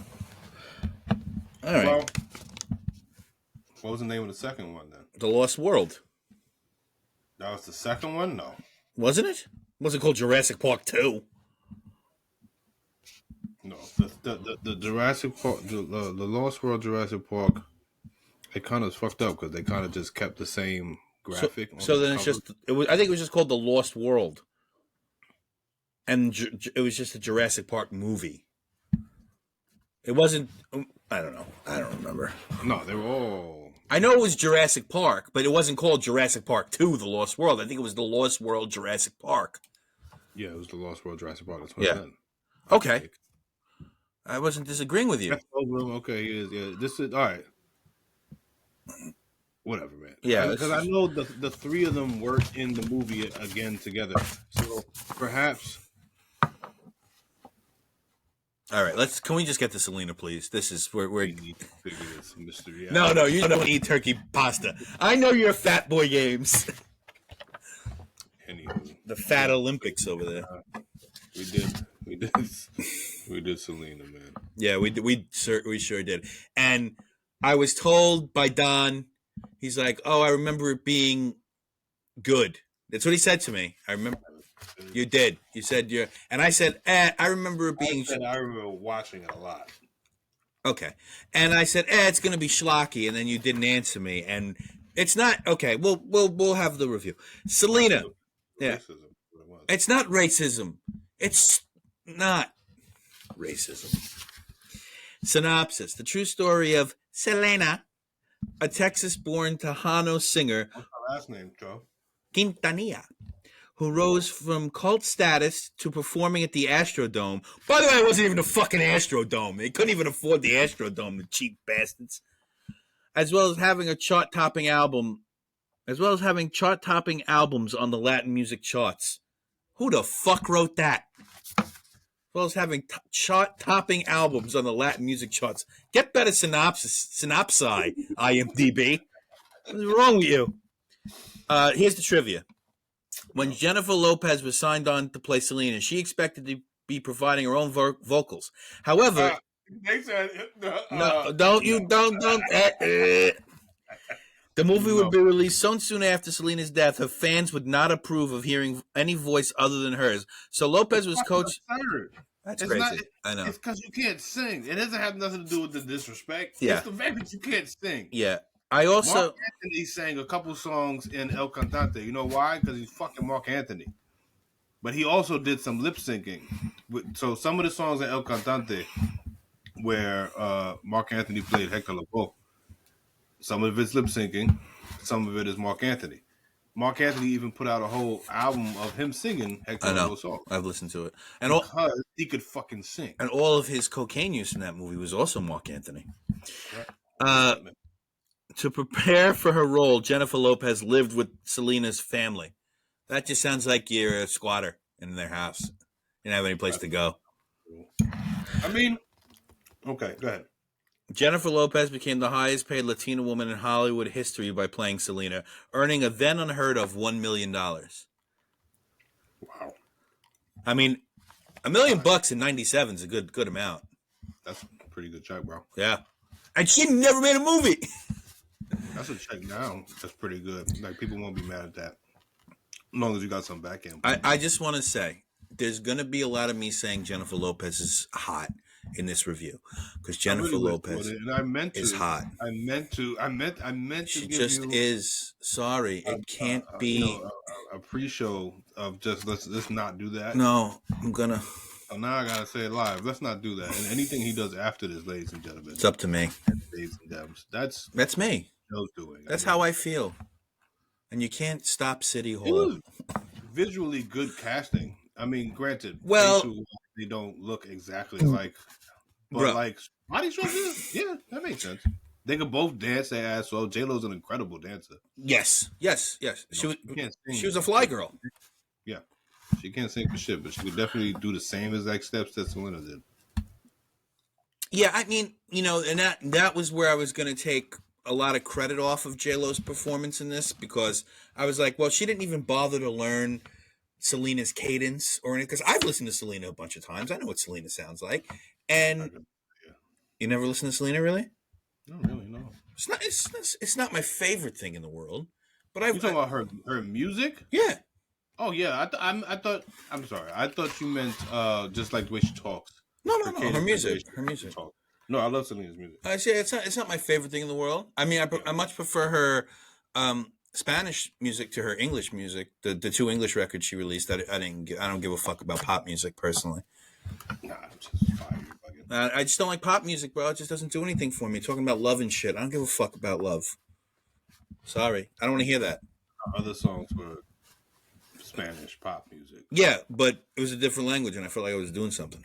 All right. Well, what was the name of the second one then? The Lost World. That was the second one? No. Wasn't it? Was it called Jurassic Park 2? No. The Jurassic Park, the Lost World Jurassic Park, it kind of fucked up because they kind of just kept the same graphic. So then it's just, I think it was just called The Lost World. And it was just a Jurassic Park movie. It wasn't, I don't know. I don't remember. No, they were all... I know it was Jurassic Park, but it wasn't called Jurassic Park 2, The Lost World. I think it was The Lost World Jurassic Park. Yeah, it was The Lost World Jurassic Park. That's what I said. Okay. I wasn't disagreeing with you. Okay, yeah. This is, all right. Whatever, man. Yeah. Because I know the three of them were in the movie again together. So perhaps All right, can we just get to Selena, please? This is where we're. We need to figure this mystery No, out. no, you don't eat turkey pasta. I know you're Fat Boy Games. Anywho, The Fat Olympics over there. We did Selena, man. Yeah, we sure did. And I was told by Don, he's like, "Oh, I remember it being good." That's what he said to me. I remember you did. You said you're, and I said, I remember it being. I remember watching it a lot. Okay, and I said, it's going to be schlocky, and then you didn't answer me, and it's not okay. We'll have the review. Selena, yeah, it's not racism. It's not racism. Synopsis: the true story of Selena, a Texas-born Tejano singer. What's her last name, Joe? Quintanilla, who rose from cult status to performing at the Astrodome. By the way, it wasn't even a fucking Astrodome. They couldn't even afford the Astrodome, the cheap bastards. As well as having chart-topping albums on the Latin music charts. Who the fuck wrote that? As well as having chart-topping albums on the Latin music charts. Get better synopsi, IMDb. What's wrong with you? Here's the trivia. When Jennifer Lopez was signed on to play Selena, she expected to be providing her own vocals. However, they said, the movie would be released so soon after Selena's death, her fans would not approve of hearing any voice other than hers. So Lopez was coached. That's crazy. I know. It's because you can't sing. It doesn't have nothing to do with the disrespect. Yeah. It's the fact that you can't sing. Yeah. I also. Mark Anthony sang a couple songs in El Cantante. You know why? Because he's fucking Mark Anthony. But he also did some lip syncing. So some of the songs in El Cantante where Mark Anthony played Hector Lavoe, some of it's lip syncing, some of it is Mark Anthony. Mark Anthony even put out a whole album of him singing Hector Lavoe songs. I've listened to it. And because he could fucking sing. And all of his cocaine use in that movie was also Mark Anthony. Right. To prepare for her role, Jennifer Lopez lived with Selena's family. That just sounds like you're a squatter in their house. You don't have any place to go. I mean, okay, go ahead. Jennifer Lopez became the highest paid Latina woman in Hollywood history by playing Selena, earning a then unheard of $1 million. Wow. I mean, $1 million in 97 is a good amount. That's a pretty good check, bro. Yeah. And she never made a movie. That's a check now. That's pretty good. Like, people won't be mad at that. As long as you got some back end. I just want to say, there's going to be a lot of me saying Jennifer Lopez is hot in this review. Because Jennifer Lopez is hot. I meant to She give just you is. Sorry. It can't be. A pre-show of just let's not do that. No, I'm going to. So now I gotta say it live. Let's not do that. And anything he does after this, ladies and gentlemen, it's up to me. Ladies and gentlemen, that's me. Joe's doing. That's how I feel. And you can't stop City Hall. Visually good casting. I mean, granted, they don't look exactly like, but like body structures, yeah, that makes sense. They can both dance their ass off. J-Lo's an incredible dancer. Yes. She was a fly girl. Yeah. She can't sing for shit, but she could definitely do the same exact steps that Selena did. Yeah, I mean, and that was where I was going to take a lot of credit off of J-Lo's performance in this, because I was like, well, she didn't even bother to learn Selena's cadence or anything, because I've listened to Selena a bunch of times. I know what Selena sounds like. And you never listen to Selena, really? No, really, no. It's not my favorite thing in the world. But you talking about her music? Yeah. Oh yeah, I thought. I'm sorry. I thought you meant just like the way she talks. No. Her music. No, I love Selena's music. I say it's not my favorite thing in the world. I mean, I much prefer her Spanish music to her English music. The two English records she released. I don't give a fuck about pop music personally. Nah, I'm just fire. I just don't like pop music, bro. It just doesn't do anything for me. Talking about love and shit. I don't give a fuck about love. Sorry, I don't want to hear that. Other songs were Spanish pop music. Yeah, but it was a different language, and I felt like I was doing something.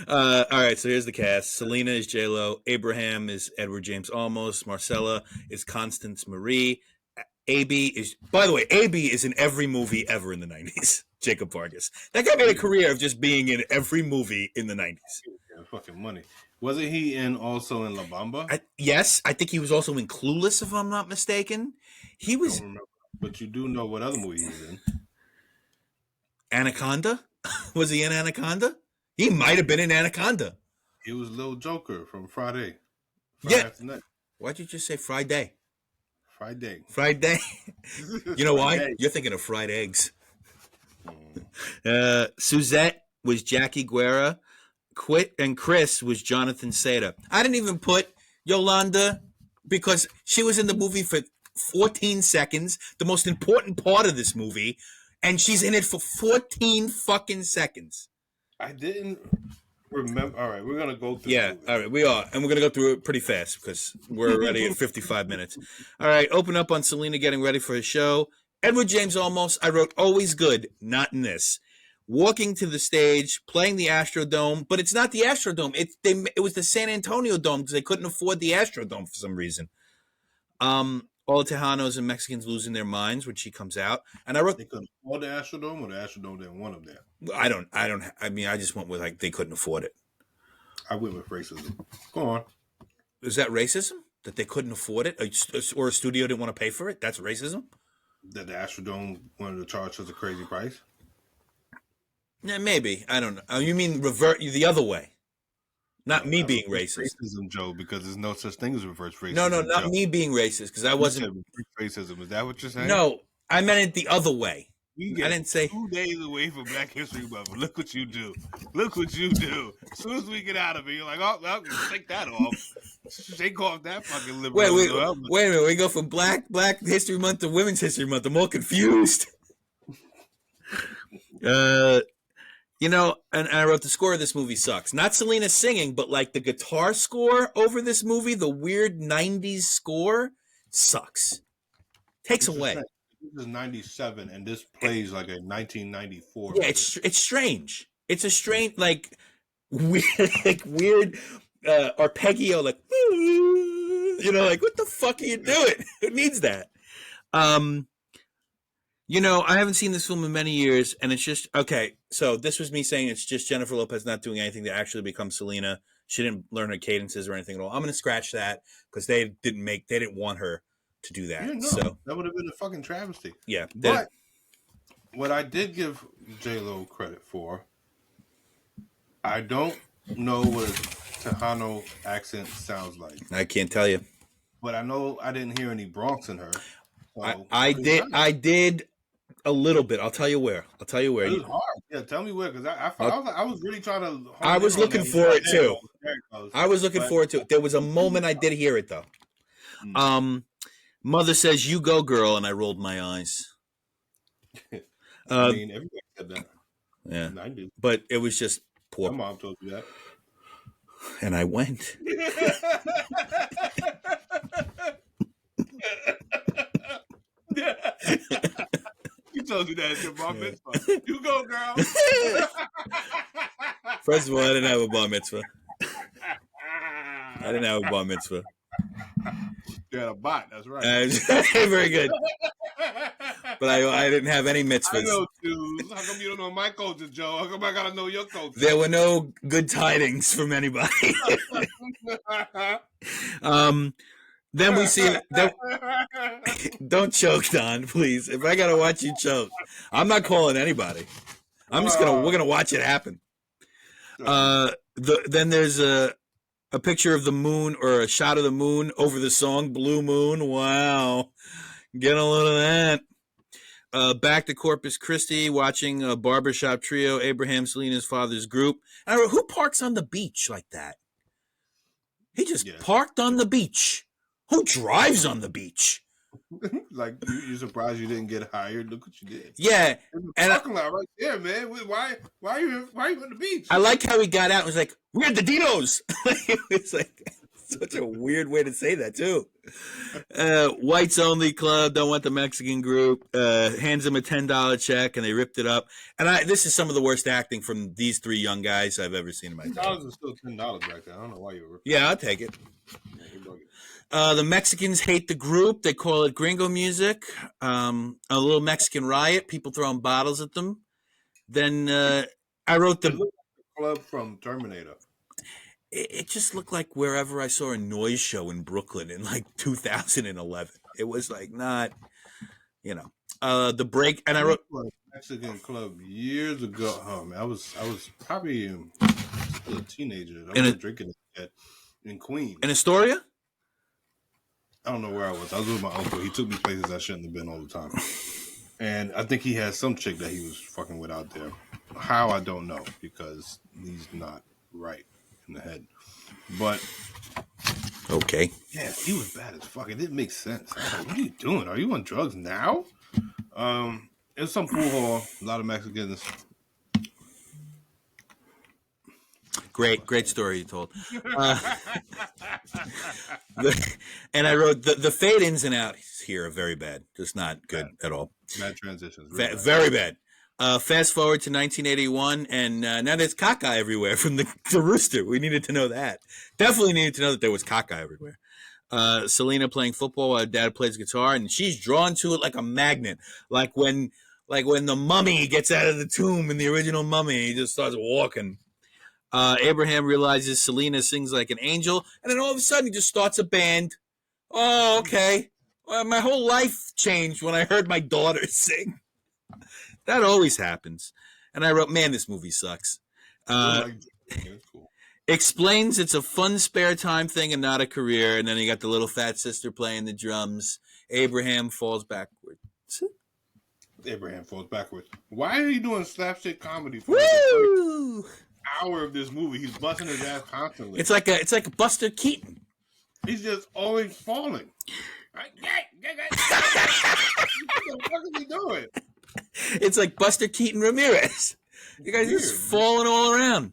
All right, so here's the cast. Selena is J-Lo. Abraham is Edward James Olmos. Marcella is Constance Marie. A.B. is, by the way, A.B. is in every movie ever in the 90s. Jacob Vargas. That guy made a career of just being in every movie in the 90s. Yeah, fucking money. Wasn't he also in La Bamba? Yes, I think he was also in Clueless, if I'm not mistaken. He was Don't remember, but you do know what other movie he was in. Anaconda. Was he in Anaconda? He might have been in Anaconda. He was Lil Joker from Friday. Yeah. After that. Why'd you just say Friday? Friday. Friday. You know why? Friday. You're thinking of fried eggs. Suzette was Jackie Guerra. Quit and Chris was Jonathan Seda. I didn't even put Yolanda because she was in the movie for 14 seconds, the most important part of this movie, and she's in it for 14 fucking seconds. I didn't remember. All right, we're gonna go through. Yeah, all right, we are, and we're gonna go through it pretty fast because we're already at 55 minutes. All right, open up on Selena getting ready for a show. Edward James Olmos. I wrote always good, not in this. Walking to the stage, playing the Astrodome, but it's not the Astrodome. It was the San Antonio Dome because they couldn't afford the Astrodome for some reason. All the Tejanos and Mexicans losing their minds when she comes out, and I wrote they couldn't afford the Astrodome, or the Astrodome didn't want them there. I mean, I just went with like they couldn't afford it. I went with racism. Go on. Is that racism that they couldn't afford it, or a studio didn't want to pay for it? That's racism. That the Astrodome wanted to charge us a crazy price. Yeah, maybe. I don't know. You mean revert the other way? Not me being racist. Racism, Joe, because there's no such thing as reverse racism. No, not Joe. Me being racist because I wasn't. Racism. Is that what you're saying? No, I meant it the other way. I didn't say 2 days away from Black History Month. Look what you do. Look what you do. As soon as we get out of it, you're like, oh, well, take that off. Shake off that fucking liberalism. Wait a minute. We go from Black History Month to Women's History Month. I'm all confused. You know, and I wrote the score of this movie sucks. Not Selena singing, but like the guitar score over this movie, the weird 90s score, sucks. Takes away. This is 97, and this plays like a 1994. Yeah, it's strange. It's a strange, like weird arpeggio, like you know, like what the fuck are you doing? Who needs that? You know, I haven't seen this film in many years, and it's just okay. So this was me saying it's just Jennifer Lopez not doing anything to actually become Selena. She didn't learn her cadences or anything at all. I'm gonna scratch that because they didn't want her to do that. Yeah, no, so that would have been a fucking travesty. Yeah, but what I did give J-Lo credit for, I don't know what a Tejano accent sounds like. I can't tell you, but I know I didn't hear any Bronx in her. So I did a little bit. I'll tell you where. It was hard. Yeah, tell me where, because I was really trying to. I was looking for it too. I was looking for it too. There was a moment I did hear it though. Mother says, "You go, girl," and I rolled my eyes. I mean, everybody said that. Yeah, I did. But it was just poor. My mom told you that, and I went. You told you that at your bar mitzvah. You go, girl. First of all, I didn't have a bar mitzvah. You had a bot, that's right. Very good. But I didn't have any mitzvahs. I know, too. How come you don't know my culture, Joe? How come I gotta know your culture? There were no good tidings from anybody. Then we see. Don't choke, Don, please. If I gotta watch you choke, I'm not calling anybody. I'm just we're gonna watch it happen. Then there's a picture of the moon or a shot of the moon over the song Blue Moon. Wow. Get a load of that. Back to Corpus Christi, watching a barbershop trio, Abraham, Selena's father's group. And I wrote, who parks on the beach like that? He just parked on the beach. Who drives on the beach? Like, you're surprised you didn't get hired. Look what you did. Yeah. And parking lot right there, man. Why are you on the beach? I like how he got out and was like, we're at the Dinos. It's like such a weird way to say that, too. Whites only club, don't want the Mexican group. Hands him a $10 check, and they ripped it up. And this is some of the worst acting from these three young guys I've ever seen in my life. $10 is still $10 back there. I don't know why you were. Yeah, I'll take it. The Mexicans hate the group. They call it gringo music. A little Mexican riot. People throwing bottles at them. Then I wrote It the. looked like the club from Terminator. It just looked like wherever I saw a noise show in Brooklyn in like 2011. It was like not, you know, the break. And I I went wrote to a Mexican club years ago. Oh man, I was probably still a teenager. I in wasn't drinking yet in in Queens. Astoria. I don't know where I was. I was with my uncle. He took me places I shouldn't have been all the time. And I think he had some chick that he was fucking with out there. How I don't know because he's not right in the head. But Okay. yeah, he was bad as fuck. It didn't make sense. I was like, "What are you doing? Are you on drugs now?" It was some pool hall. A lot of Mexicans. Great story you told. Uh, and I wrote the fade ins and outs here are very bad, just not good Bad, at all. bad transitions. Real bad. Very bad. Fast forward to 1981, and now there's caca everywhere from the rooster. We needed to know that. Definitely needed to know that there was caca everywhere. Selena playing football while her dad plays guitar, and she's drawn to it like a magnet. Like when the mummy gets out of the tomb in the original Mummy, he just starts walking. Abraham realizes Selena sings like an angel, and then all of a sudden he just starts a band. Oh, okay. Well, my whole life changed when I heard my daughter sing. That always happens. And I wrote, man, this movie sucks. It's cool. Explains it's a fun spare time thing and not a career. And then you got the little fat sister playing the drums. Abraham falls backward. Abraham falls backwards. Why are you doing slapstick comedy for Woo! an hour of this movie? He's busting his ass constantly. It's like a Buster Keaton. He's just always falling. What the fuck is he doing? It's like Buster Keaton Ramirez. You guys are just falling all around.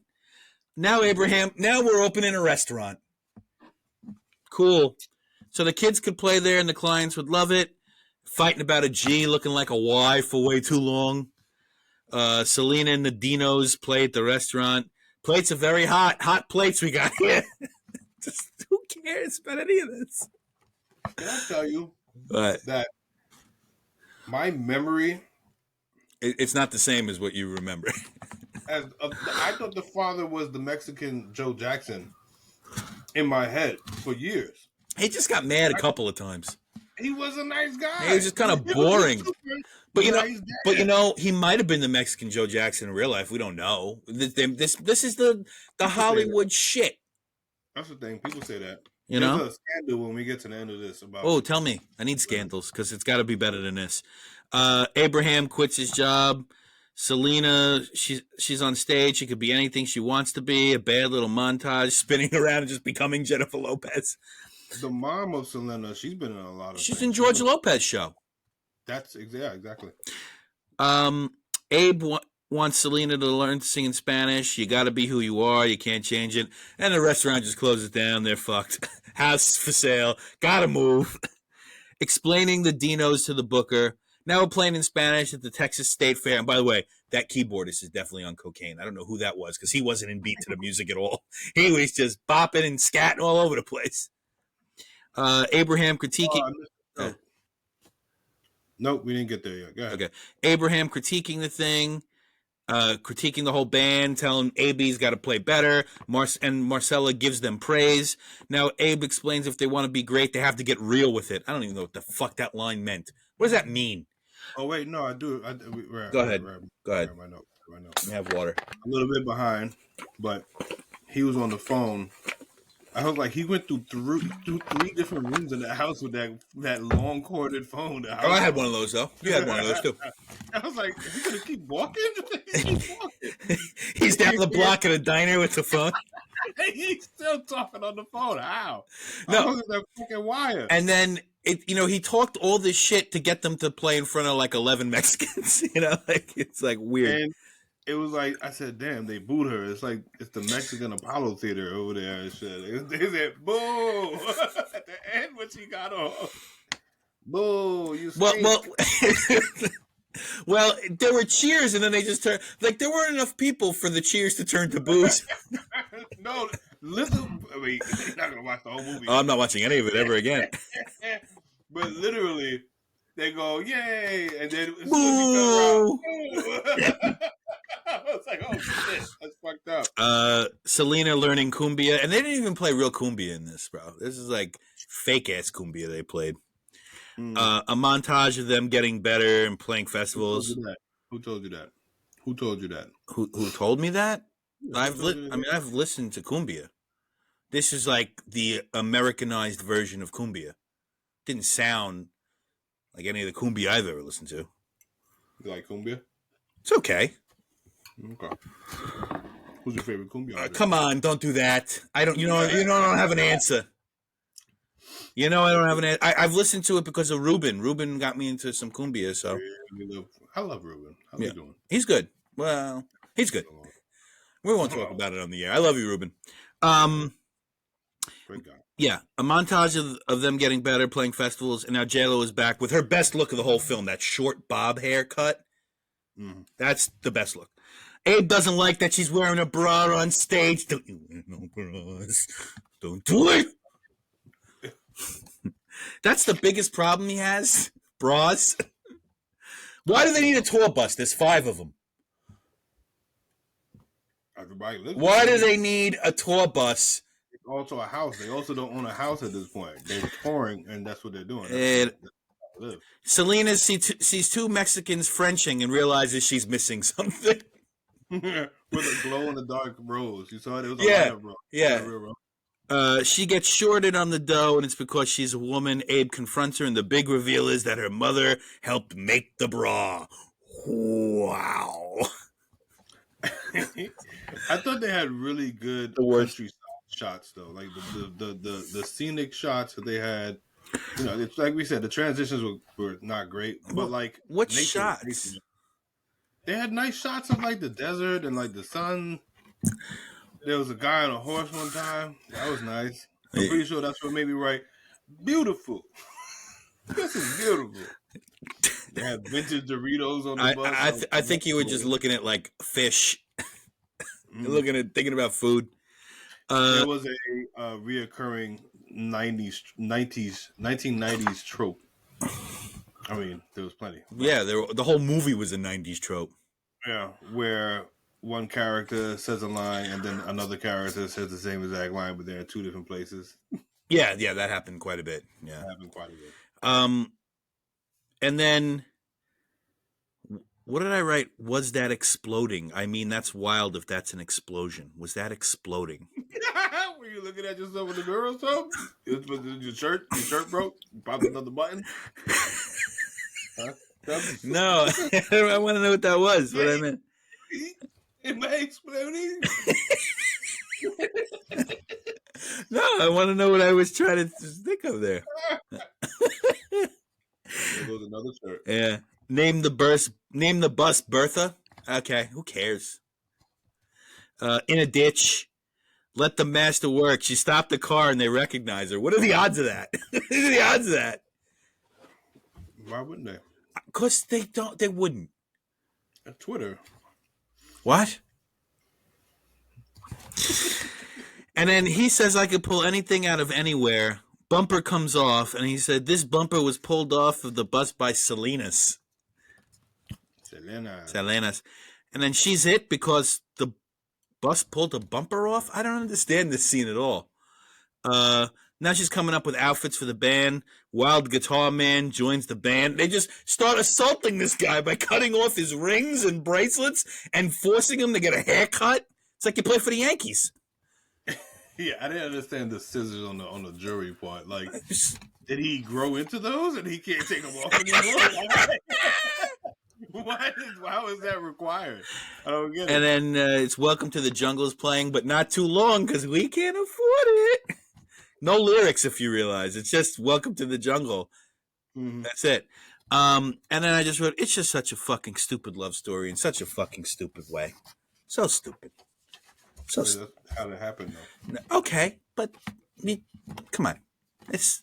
Now, Abraham, now we're opening a restaurant. Cool. So the kids could play there and the clients would love it. Fighting about a G looking like a Y for way too long. Selena and the Dinos play at the restaurant. Plates are very hot. Hot plates we got here. Just, who cares about any of this? Can I tell you But that my memory, it's not the same as what you remember. I thought the father was the Mexican Joe Jackson in my head for years. He just got mad a couple of times. He was a nice guy. He was just kind of boring. But you know, he might have been the Mexican Joe Jackson in real life. We don't know. This is the Hollywood shit. That's the thing. People say that. You know, there's a scandal when we get to the end of this about. Oh, tell me. I need scandals because it's got to be better than this. Abraham quits his job. Selena, she's on stage. She could be anything she wants to be. A bad little montage, spinning around and just becoming Jennifer Lopez. The mom of Selena, she's been in a lot of. She's in George Lopez show. Exactly. Abe wants Selena to learn to sing in Spanish. You got to be who you are. You can't change it. And the restaurant just closes down. They're fucked. House for sale. Gotta move. Explaining the Dinos to the booker. Now we're playing in Spanish at the Texas State Fair. And by the way, that keyboardist is definitely on cocaine. I don't know who that was because he wasn't in beat to the music at all. He was just bopping and scatting all over the place. Abraham critiquing. Nope, we didn't get there yet. Go ahead. Okay. Abraham critiquing the thing, critiquing the whole band, telling AB's got to play better. And Marcella gives them praise. Now Abe explains if they want to be great, they have to get real with it. I don't even know what the fuck that line meant. What does that mean? Oh wait, no, I do. Go ahead. Go ahead. My note. I have water. A little bit behind, but he was on the phone. I was like, he went through three different rooms in the house with that long corded phone. Oh, I had one of those though. You had one of those too. I was like, is he gonna keep walking? He's down the block at a diner with the phone. He's still talking on the phone. How? No, that fucking wire. And then he talked all this shit to get them to play in front of like 11 Mexicans. It's like weird. And it was like, I said, damn, they booed her. It's like, it's the Mexican Apollo Theater over there and shit. They said, boo! At the end when she got off. Boo, you stink. Well, there were cheers and then they just turned, like there weren't enough people for the cheers to turn to boos. No, listen, I mean, you're not going to watch the whole movie. Oh, I'm not watching any of it ever again. But literally, they go, yay! And then as soon as he turned around, I was like, oh shit, that's fucked up. Selena learning cumbia, and they didn't even play real cumbia in this, bro. This is like fake ass cumbia they played. A montage of them getting better and playing Who told you festivals. that? Who told you that? Who told you that? Who told me that? Yeah, who told you that? I've listened to cumbia. This is like the Americanized version of cumbia. Didn't sound like any of the cumbia I've ever listened to. You like cumbia? It's okay. Okay. Who's your favorite cumbia artist? Come on, don't do that. I don't. You know. I don't have an answer. I don't have an answer. I've listened to it because of Ruben. Ruben got me into some cumbia. So I love Ruben. How's he doing? He's good. Well, he's good. We won't talk about it on the air. I love you, Ruben. Great guy. Yeah, a montage of them getting better, playing festivals, and now JLo is back with her best look of the whole film, that short bob haircut. That's the best look. Abe doesn't like that she's wearing a bra on stage. Don't you wear no bras. Don't do it. That's the biggest problem he has. Bras. Why do they need a tour bus? There's 5 of them. Everybody lives. Why do they need a tour bus? It's also a house. They also don't own a house at this point. They're touring, and that's what they're doing. Selena sees 2 Mexicans Frenching and realizes she's missing something. With a glow-in-the-dark rose. You saw it? It was a lineup, bro. Yeah. She gets shorted on the dough, and it's because she's a woman. Abe confronts her, and the big reveal is that her mother helped make the bra. Wow. I thought they had really good country shots, though. Like the scenic shots that they had. It's like we said, the transitions were not great, but like what shots? They had nice shots of like the desert and like the sun. There was a guy on a horse one time. That was nice. I'm pretty sure that's what made me write. Beautiful. This is beautiful. They had vintage Doritos on the bus. I think you were just looking at like fish. Thinking about food. There was a reoccurring 1990s trope. I mean, there was plenty. Yeah, the whole movie was a 90s trope. Yeah, where one character says a line and then another character says the same exact line, but they're in 2 different places. Yeah, that happened quite a bit. Yeah, that happened quite a bit. And then, what did I write? Was that exploding? I mean, that's wild if that's an explosion. Was that exploding? Were you looking at yourself with the mirror or something? Your shirt broke? You popped another button? Huh? No, I want to know what that was. What I meant. Am I exploding? No, I want to know what I was trying to think of there. There goes another shirt. Yeah. Name the bus Bertha. Okay, who cares? In a ditch. Let the master work. She stopped the car and they recognize her. What are the odds of that? What are the odds of that? Why wouldn't they? Because they wouldn't. Twitter. What? And then he says I could pull anything out of anywhere. Bumper comes off, and he said this bumper was pulled off of the bus by Selena's. Selena's. And then she's it because the bus pulled a bumper off? I don't understand this scene at all. Now she's coming up with outfits for the band. Wild Guitar Man joins the band. They just start assaulting this guy by cutting off his rings and bracelets and forcing him to get a haircut. It's like you play for the Yankees. Yeah, I didn't understand the scissors on the jury part. Like, did he grow into those and he can't take them off anymore? How is that required? I don't get it. And then it's Welcome to the Jungle is playing, but not too long because we can't afford it. No lyrics, if you realize. It's just Welcome to the Jungle. Mm-hmm. That's it. And then I just wrote, it's just such a fucking stupid love story in such a fucking stupid way. So stupid. That's how it happened, though. Okay, but come on. It's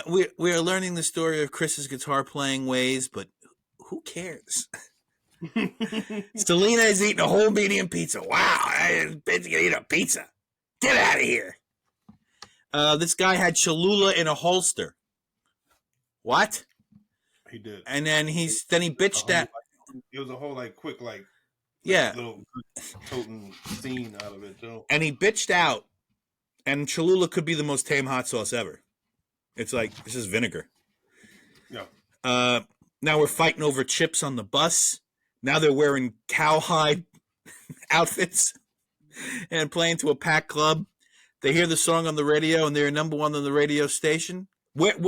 we are learning the story of Chris's guitar playing ways, but who cares? Selena is eating a whole medium pizza. Wow, bitch gonna eat a pizza. Get out of here. This guy had Cholula in a holster. What? He did. And then he bitched that. It was a whole quick Yeah. Little toting scene out of it, too. And he bitched out, and Cholula could be the most tame hot sauce ever. It's like, this is vinegar. Yeah. Now we're fighting over chips on the bus. Now they're wearing cowhide outfits and playing to a packed club. They hear the song on the radio, and they're number one on the radio station. What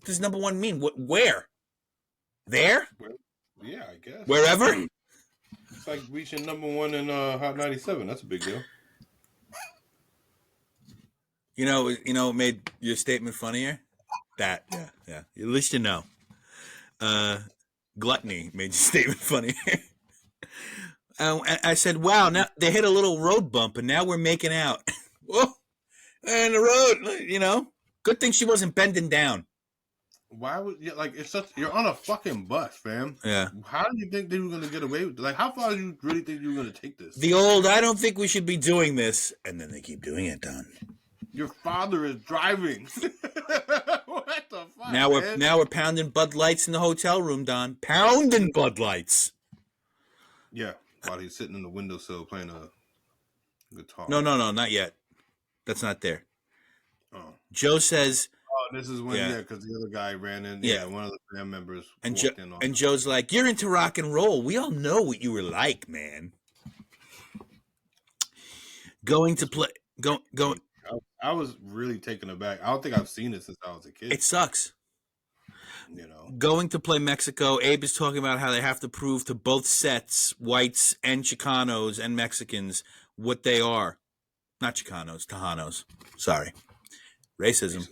does number one mean? Where? There? Yeah, I guess. Wherever? It's like reaching number one in Hot 97. That's a big deal. You know, what made your statement funnier? That, yeah. At least you know. Gluttony made your statement funnier. I said, wow, now they hit a little road bump, and now we're making out. Whoa, and the road, good thing she wasn't bending down. Why would you, like, it's such, you're on a fucking bus, fam. Yeah. How do you think they were going to get away with it? Like, how far do you really think you were going to take this? The old, I don't think we should be doing this, and then they keep doing it, Don. Your father is driving. What the fuck, Now we're pounding Bud Lights in the hotel room, Don. Pounding Bud Lights. Yeah, while he's sitting in the windowsill playing a guitar. No, not yet. That's not there. Oh. Joe says... Oh, this is when, because the other guy ran in. Yeah, one of the band members walked in on and Joe's like, you're into rock and roll. We all know what you were like, man. Going to play... Go. I was really taken aback. I don't think I've seen it since I was a kid. It sucks. Going to play Mexico, Abe is talking about how they have to prove to both sets, whites and Chicanos and Mexicans, what they are. Not Chicanos, Tejanos. Sorry. Racism.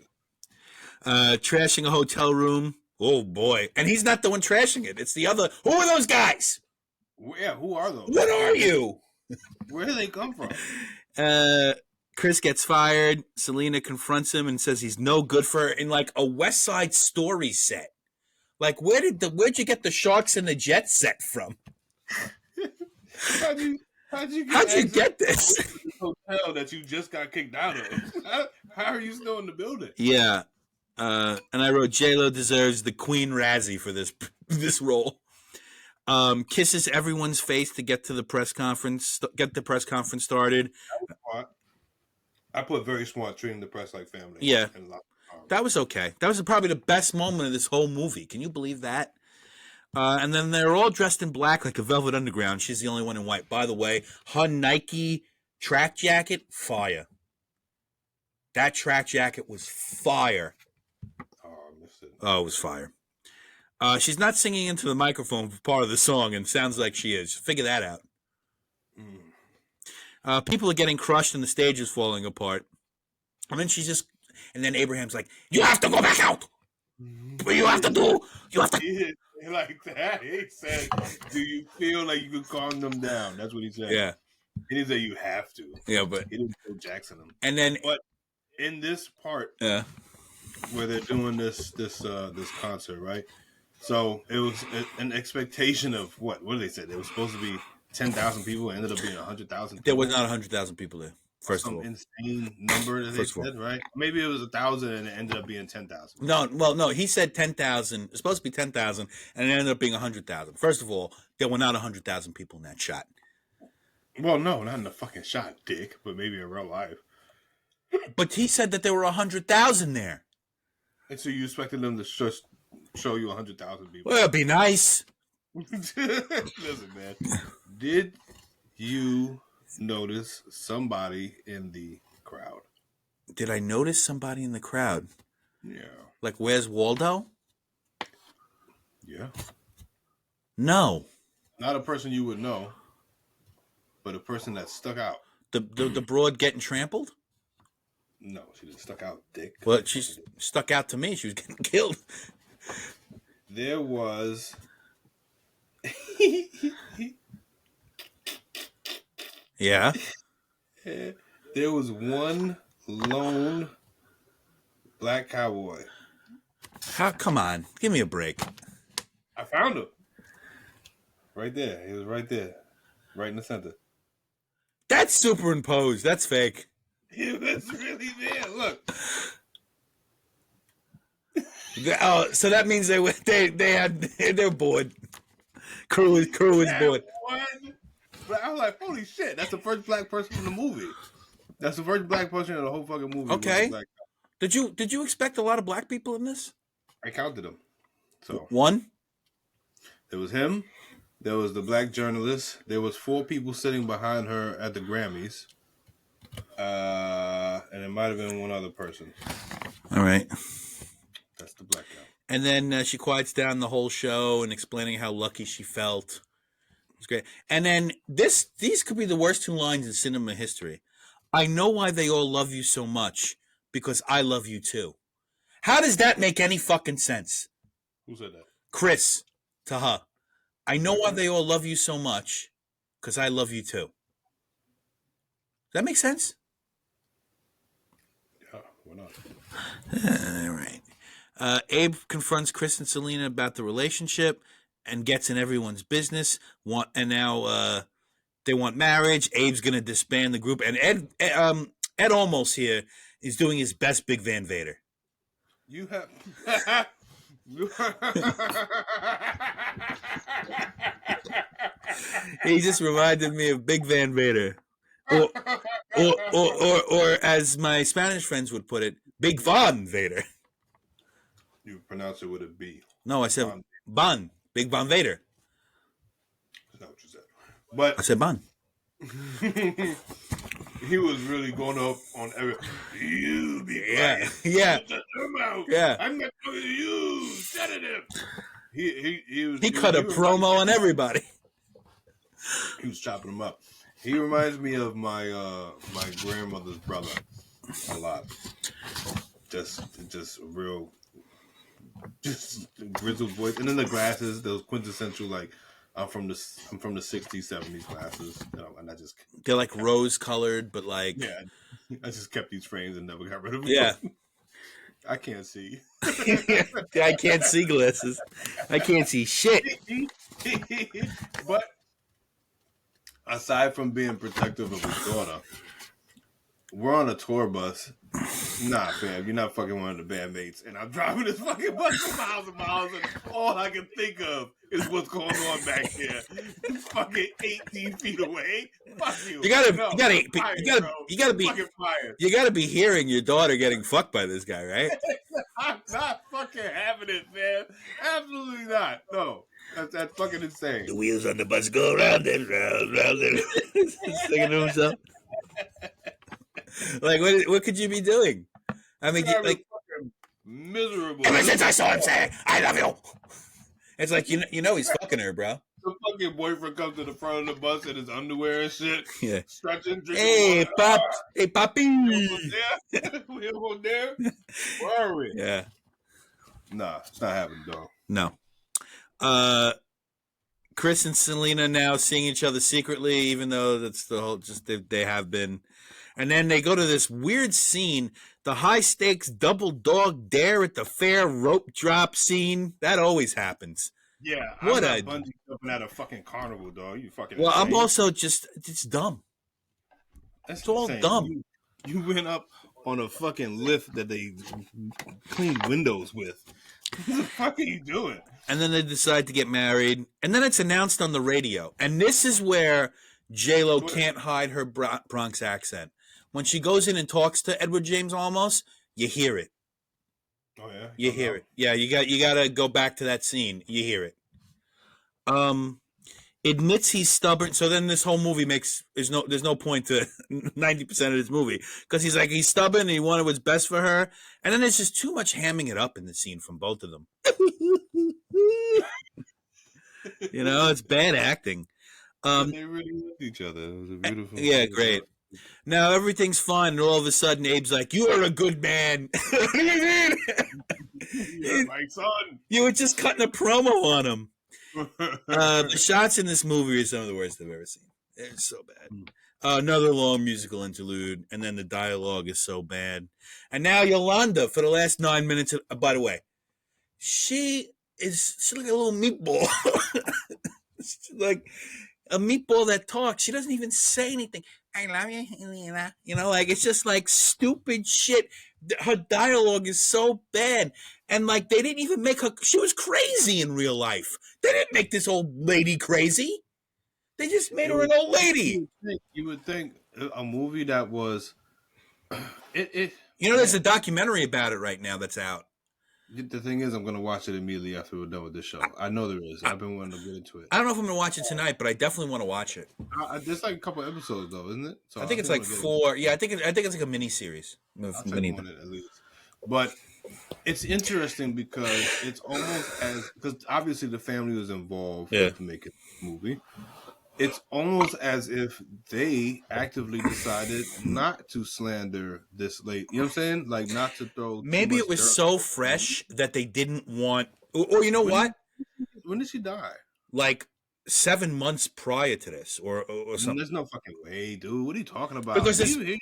Trashing a hotel room. Oh, boy. And he's not the one trashing it. It's the other. Who are those guys? Yeah, who are those? What are you? Where do they come from? Chris gets fired. Selena confronts him and says he's no good for her in like a West Side Story set. Like, where'd you get the Sharks and the Jets set from? How'd you get this? Hotel that you just got kicked out of. How are you still in the building? Yeah. And I wrote J-Lo deserves the Queen Razzie for this role. Kisses everyone's face to get to the press conference, get the press conference started. I put very smart, treating the press like family. Yeah. That was okay. That was probably the best moment of this whole movie. Can you believe that? And then they're all dressed in black like a Velvet Underground. She's the only one in white. By the way, her Nike track jacket, fire. That track jacket was fire. Oh, I missed it. Oh, it was fire. She's not singing into the microphone for part of the song, and sounds like she is. Figure that out. People are getting crushed and the stage is falling apart. And then Abraham's like, you have to go back out. What you have to do, like that. He said, do you feel like you could calm them down? That's what he said. Yeah. He didn't say you have to. Yeah, but he didn't Phil Jackson them. And then, but in this part, where they're doing this concert, right? So it was an expectation of what did they say? There was supposed to be 10,000 people. It ended up being 100,000. There was not 100,000 people there. First of all, insane number that they said, right? Maybe it was 1,000 and it ended up being 10,000. No. He said 10,000. It's supposed to be 10,000, and it ended up being 100,000. First of all, there were not 100,000 people in that shot. Well, no, not in the fucking shot, dick. But maybe in real life. But he said that there were 100,000 there. And so you expected them to show you 100,000 people? Well, it'd be nice. Listen, man. Did you notice somebody in the crowd? Did I notice somebody in the crowd? Yeah. Like, where's Waldo? Yeah. No. Not a person you would know, but a person that stuck out. The broad getting trampled? No, she didn't stuck out, dick. Well, she stuck out to me. She was getting killed. There was... Yeah. There was one lone black cowboy. Come on. Give me a break. I found him. Right there. He was right there. Right in the center. That's superimposed. That's fake. He was really there. Look. So that means they're bored. Crew is bored. One I was like, holy shit, that's the first black person in the movie. That's the first black person in the whole fucking movie. Okay. Black. Did you expect a lot of black people in this? I counted them. So one. There was him. There was the black journalist. There was 4 people sitting behind her at the Grammys. And it might have been one other person. All right. That's the black guy. And then she quiets down the whole show and explaining how lucky she felt. It's great. And then these could be the worst 2 lines in cinema history. I know why they all love you so much, because I love you too. How does that make any fucking sense? Who said that? Chris to her. I know why they all love you so much, because I love you too. Does that make sense? Yeah, why not? All right. Abe confronts Chris and Selena about the relationship and gets in everyone's business. And now they want marriage. Abe's going to disband the group. And Ed Olmos here is doing his best Big Van Vader. You have... He just reminded me of Big Van Vader. Or as my Spanish friends would put it, Big Van Vader. You pronounce it with a B. No, I said Ban. Big Van Vader. That's not what you said. But I said Ban. He was really going up on every. You be quiet. Yeah. Yeah. I'm not talking to you, sedative. He cut a promo on everybody. He was chopping them up. He reminds me of my my grandmother's brother a lot. Just real, just grizzled voice, and then the glasses, those quintessential like. I'm from the 60s, 70s glasses, and I just they're like rose colored, but like I just kept these frames and never got rid of them. Yeah, I can't see. I can't see glasses. I can't see shit. But aside from being protective of his daughter, we're on a tour bus. Nah, fam, you're not fucking one of the bandmates. And I'm driving this fucking bus for miles and miles, and all I can think of is what's going on back here. It's fucking 18 feet away. Fuck you. You gotta be hearing your daughter getting fucked by this guy, right? I'm not fucking having it, man. Absolutely not. No. That's fucking insane. The wheels on the bus go round and round, round and singing to himself. Like, what could you be doing? I mean, like miserable. Ever since I saw him say, "I love you," it's like you know he's fucking her, bro. The fucking boyfriend comes to the front of the bus in his underwear and shit. Yeah. Stretching, drinking hey, water. hey, papi. We almost there. Where are we? Yeah. Nah, it's not happening, dog. No. Chris and Selena now seeing each other secretly, even though that's the whole, just they have been. And then they go to this weird scene, the high stakes double dog dare at the fair rope drop scene. That always happens. Yeah, what I'm not bungee jumping at a fucking carnival, dog. You fucking. Well, insane. I'm also it's dumb. That's it's all insane. dumb. You went up on a fucking lift that they cleaned windows with. What the fuck are you doing? And then they decide to get married, and then it's announced on the radio. And this is where J-Lo can't hide her Bronx accent. When she goes in and talks to Edward James Olmos, you hear it. Oh yeah, you hear it. Yeah, you got to go back to that scene. You hear it. Admits he's stubborn. So then this whole movie there's no point to 90% of this movie because he's stubborn and he wanted what's best for her. And then there's just too much hamming it up in the scene from both of them. You know, it's bad acting. They really loved each other. It was a beautiful. Yeah, great. Now everything's fine, and all of a sudden Abe's like, "You are a good man." You're my son. You were just cutting a promo on him. The shots in this movie are some of the worst I've ever seen. It's so bad. Another long musical interlude, and then the dialogue is so bad. And now Yolanda, for the last 9 minutes. By the way, she's like a little meatball. She's like a meatball that talks. She doesn't even say anything. I love you, Selena. You know, like it's just like stupid shit. Her dialogue is so bad. And like they didn't even make her, she was crazy in real life. They didn't make this old lady crazy. They just made her an old lady. You would think a movie that was it. There's a documentary about it right now that's out. The thing is, I'm going to watch it immediately after we're done with this show. I know there is. I've been wanting to get into it. I don't know if I'm going to watch it tonight, but I definitely want to watch it. There's like a couple episodes though, isn't it? So I think it's like 4. Yeah, I think it's like a mini series. I'll take one at least. But it's interesting because it's almost because obviously the family was involved with making the movie. It's almost as if they actively decided not to slander this lady. You know what I'm saying? Like not to throw. Maybe it was so fresh that they didn't want. Or you know what? When did she die? Like 7 months prior to this, or something. There's no fucking way, dude. What are you talking about? Because this, Do you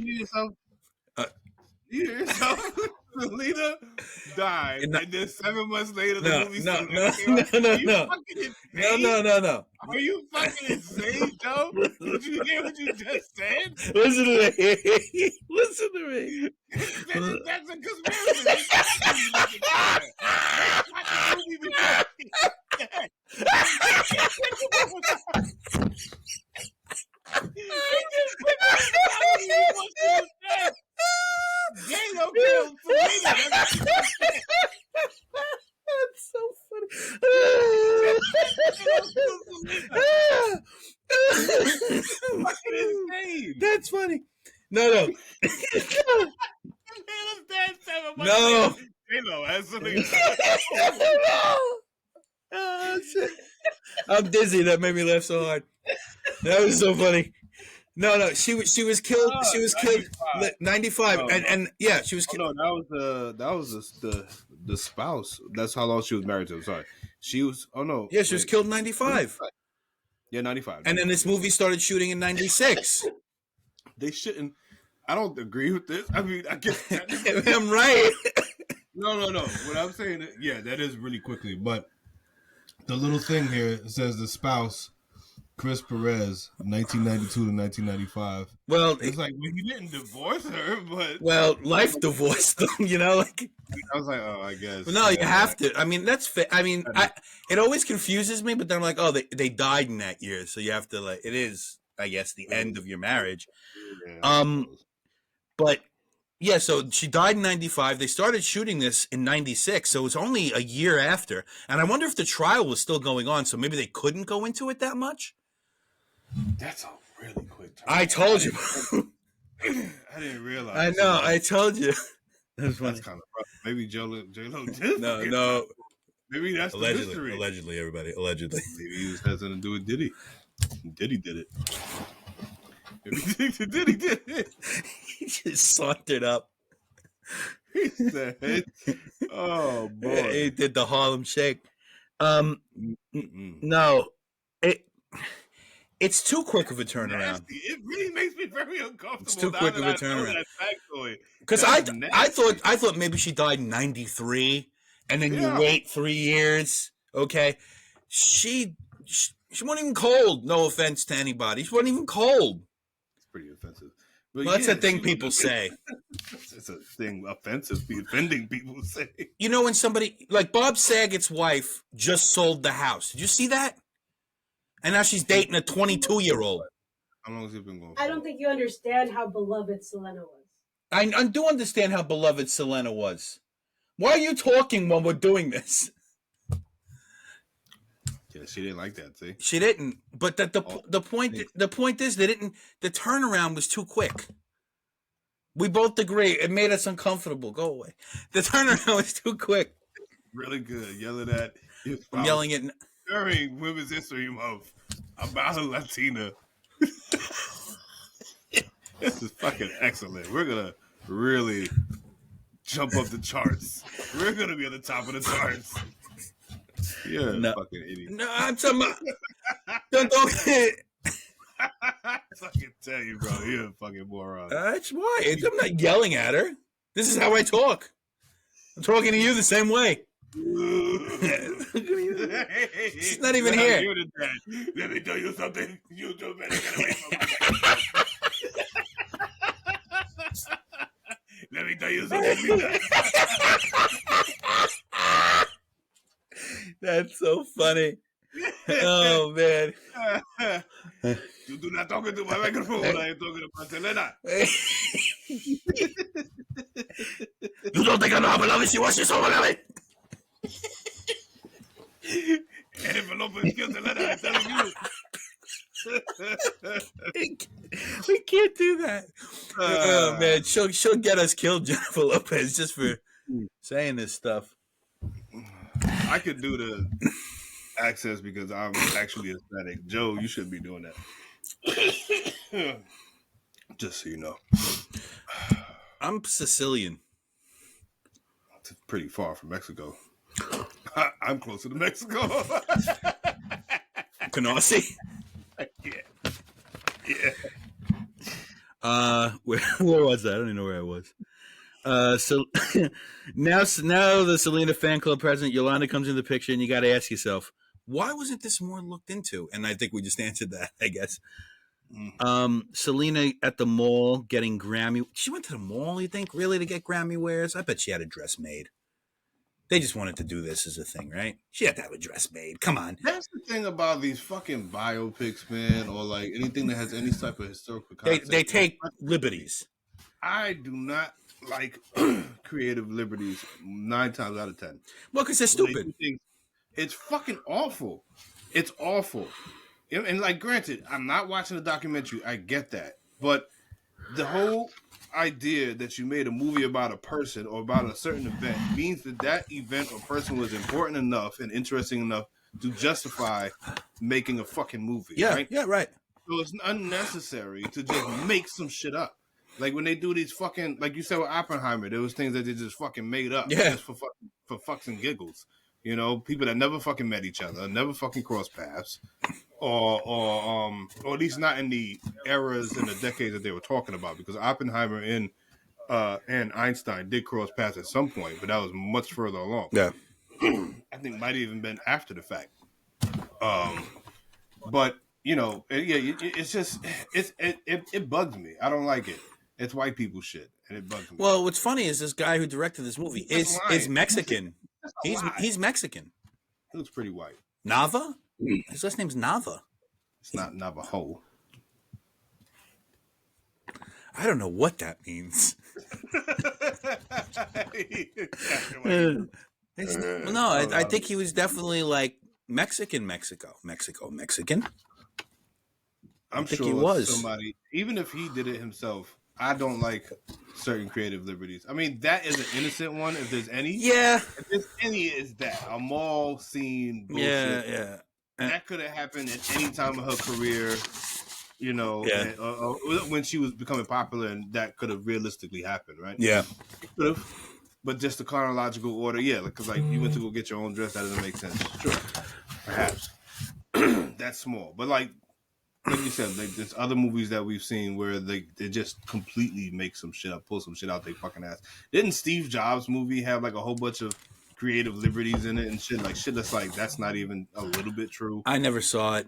hear yourself? Selena died, and then 7 months later, the movie No. Are you fucking insane, Joe? Did you hear what you just said? Listen to me. That's a conspiracy. That's so funny. That's funny. No. No. Oh, shit. I'm dizzy. That made me laugh so hard. That was so funny. No. She was killed. She was killed 95, and yeah, she was killed. No, that was the spouse. That's how long she was married to. I'm sorry. She was. Oh no. Yeah, she was killed in 95. Yeah, 95. And then this movie started shooting in 96. They shouldn't. I don't agree with this. I mean, I guess I'm right. No. What I'm saying, that is really quickly. But the little thing here says the spouse, Chris Perez, 1992 to 1995. Well, it's like he didn't divorce her, but life divorced them. Like I was like, oh, I guess. But no, you have to. I mean, that's. I mean, it always confuses me. But then I'm like, oh, they died in that year, so you have to like. It is, I guess, the end of your marriage. But yeah, so she died in 95. They started shooting this in 96, so it was only a year after. And I wonder if the trial was still going on, so maybe they couldn't go into it that much. That's a really quick time. I told you. I didn't realize. I know. I told you. That's kind of rough. Maybe J-Lo did. No. Maybe that's allegedly, the mystery. Allegedly, everybody. Allegedly. Maybe he has something to do with Diddy. Diddy did it. Maybe Diddy did it. He just sauntered up. He said, "Oh boy." He did the Harlem Shake. No. It's too quick of a turnaround. It really makes me very uncomfortable. It's too quick of a turnaround. Because I thought maybe she died in 93, and then you wait 3 years. Okay, she wasn't even cold. No offense to anybody, she wasn't even cold. It's pretty offensive. But that's a thing people say. It's a thing offensive, offending people say. When somebody like Bob Saget's wife just sold the house. Did you see that? And now she's dating a 22-year-old. How long has it been going? I don't think you understand how beloved Selena was. I do understand how beloved Selena was. Why are you talking when we're doing this? Yeah, she didn't like that. See, she didn't. But the point is they didn't. The turnaround was too quick. We both agree. It made us uncomfortable. Go away. The turnaround was too quick. Really good. Yelling at. I'm yelling at. During Women's History Month about a Latina. This is fucking excellent. We're gonna really jump up the charts. We're gonna be at the top of the charts. You're a fucking idiot. No, I'm talking about. Don't I can tell you, bro. You're a fucking moron. That's why. I'm not yelling at her. This is how I talk. I'm talking to you the same way. She's not even here. Let me tell you something. You do better get away from me. Let me tell you something. That's so funny. Oh man. You do not talk into my microphone. I am talking about Selena. You don't think I know how beloved she was? She's so beloved. Envelope is killed Selena. I'm telling you. We can't do that. Oh man, she'll get us killed, Jennifer Lopez, just for saying this stuff. I could do the access because I'm actually aesthetic. Joe, you shouldn't be doing that. Just so you know. I'm Sicilian. It's pretty far from Mexico. I'm closer to Mexico. Canarsie. Yeah. Where was I? I don't even know where I was. So now the Selena fan club president Yolanda comes into the picture, and you got to ask yourself, why wasn't this more looked into? And I think we just answered that, I guess. Selena at the mall getting Grammy. She went to the mall, you think, really, to get Grammy wares? I bet she had a dress made. They just wanted to do this as a thing, right? She had to have a dress made. Come on. That's the thing about these fucking biopics, man, or like anything that has any type of historical context. They take liberties. I do not like creative liberties 9 times out of 10. Well, because they're stupid. It's fucking awful. It's awful. And like, granted, I'm not watching the documentary. I get that. But the whole idea that you made a movie about a person or about a certain event means that event or person was important enough and interesting enough to justify making a fucking movie. Yeah, right? yeah, right. So it's unnecessary to just make some shit up. Like when they do these fucking, like you said with Oppenheimer, there was things that they just fucking made up just for fucks and giggles. You know, people that never fucking met each other, never fucking crossed paths, or at least not in the eras and the decades that they were talking about. Because Oppenheimer and Einstein did cross paths at some point, but that was much further along. Yeah, I think might have even been after the fact. But you know, it's just it bugs me. I don't like it. It's white people shit, and it bugs me. Well, what's funny is this guy who directed this movie is Mexican. He's Mexican. He looks pretty white. Nava? His last name's Nava. It's not Navajo. I don't know what that means. I think he was definitely like Mexican. I'm sure he was. Somebody, even if he did it himself, I don't like certain creative liberties. I mean, that is an innocent one, if there's any. Yeah. If there's any, is that a mall scene bullshit. Yeah. That could have happened at any time of her career, you know, when she was becoming popular, and that could have realistically happened, right? Yeah. It could have. But just the chronological order, because like you went to go get your own dress, that doesn't make sense. Sure. Perhaps. That's small. But like you said, like there's other movies that we've seen where they just completely make some shit up, pull some shit out their fucking ass. Didn't Steve Jobs' movie have like a whole bunch of creative liberties in it and shit? Like shit that's like that's not even a little bit true. I never saw it.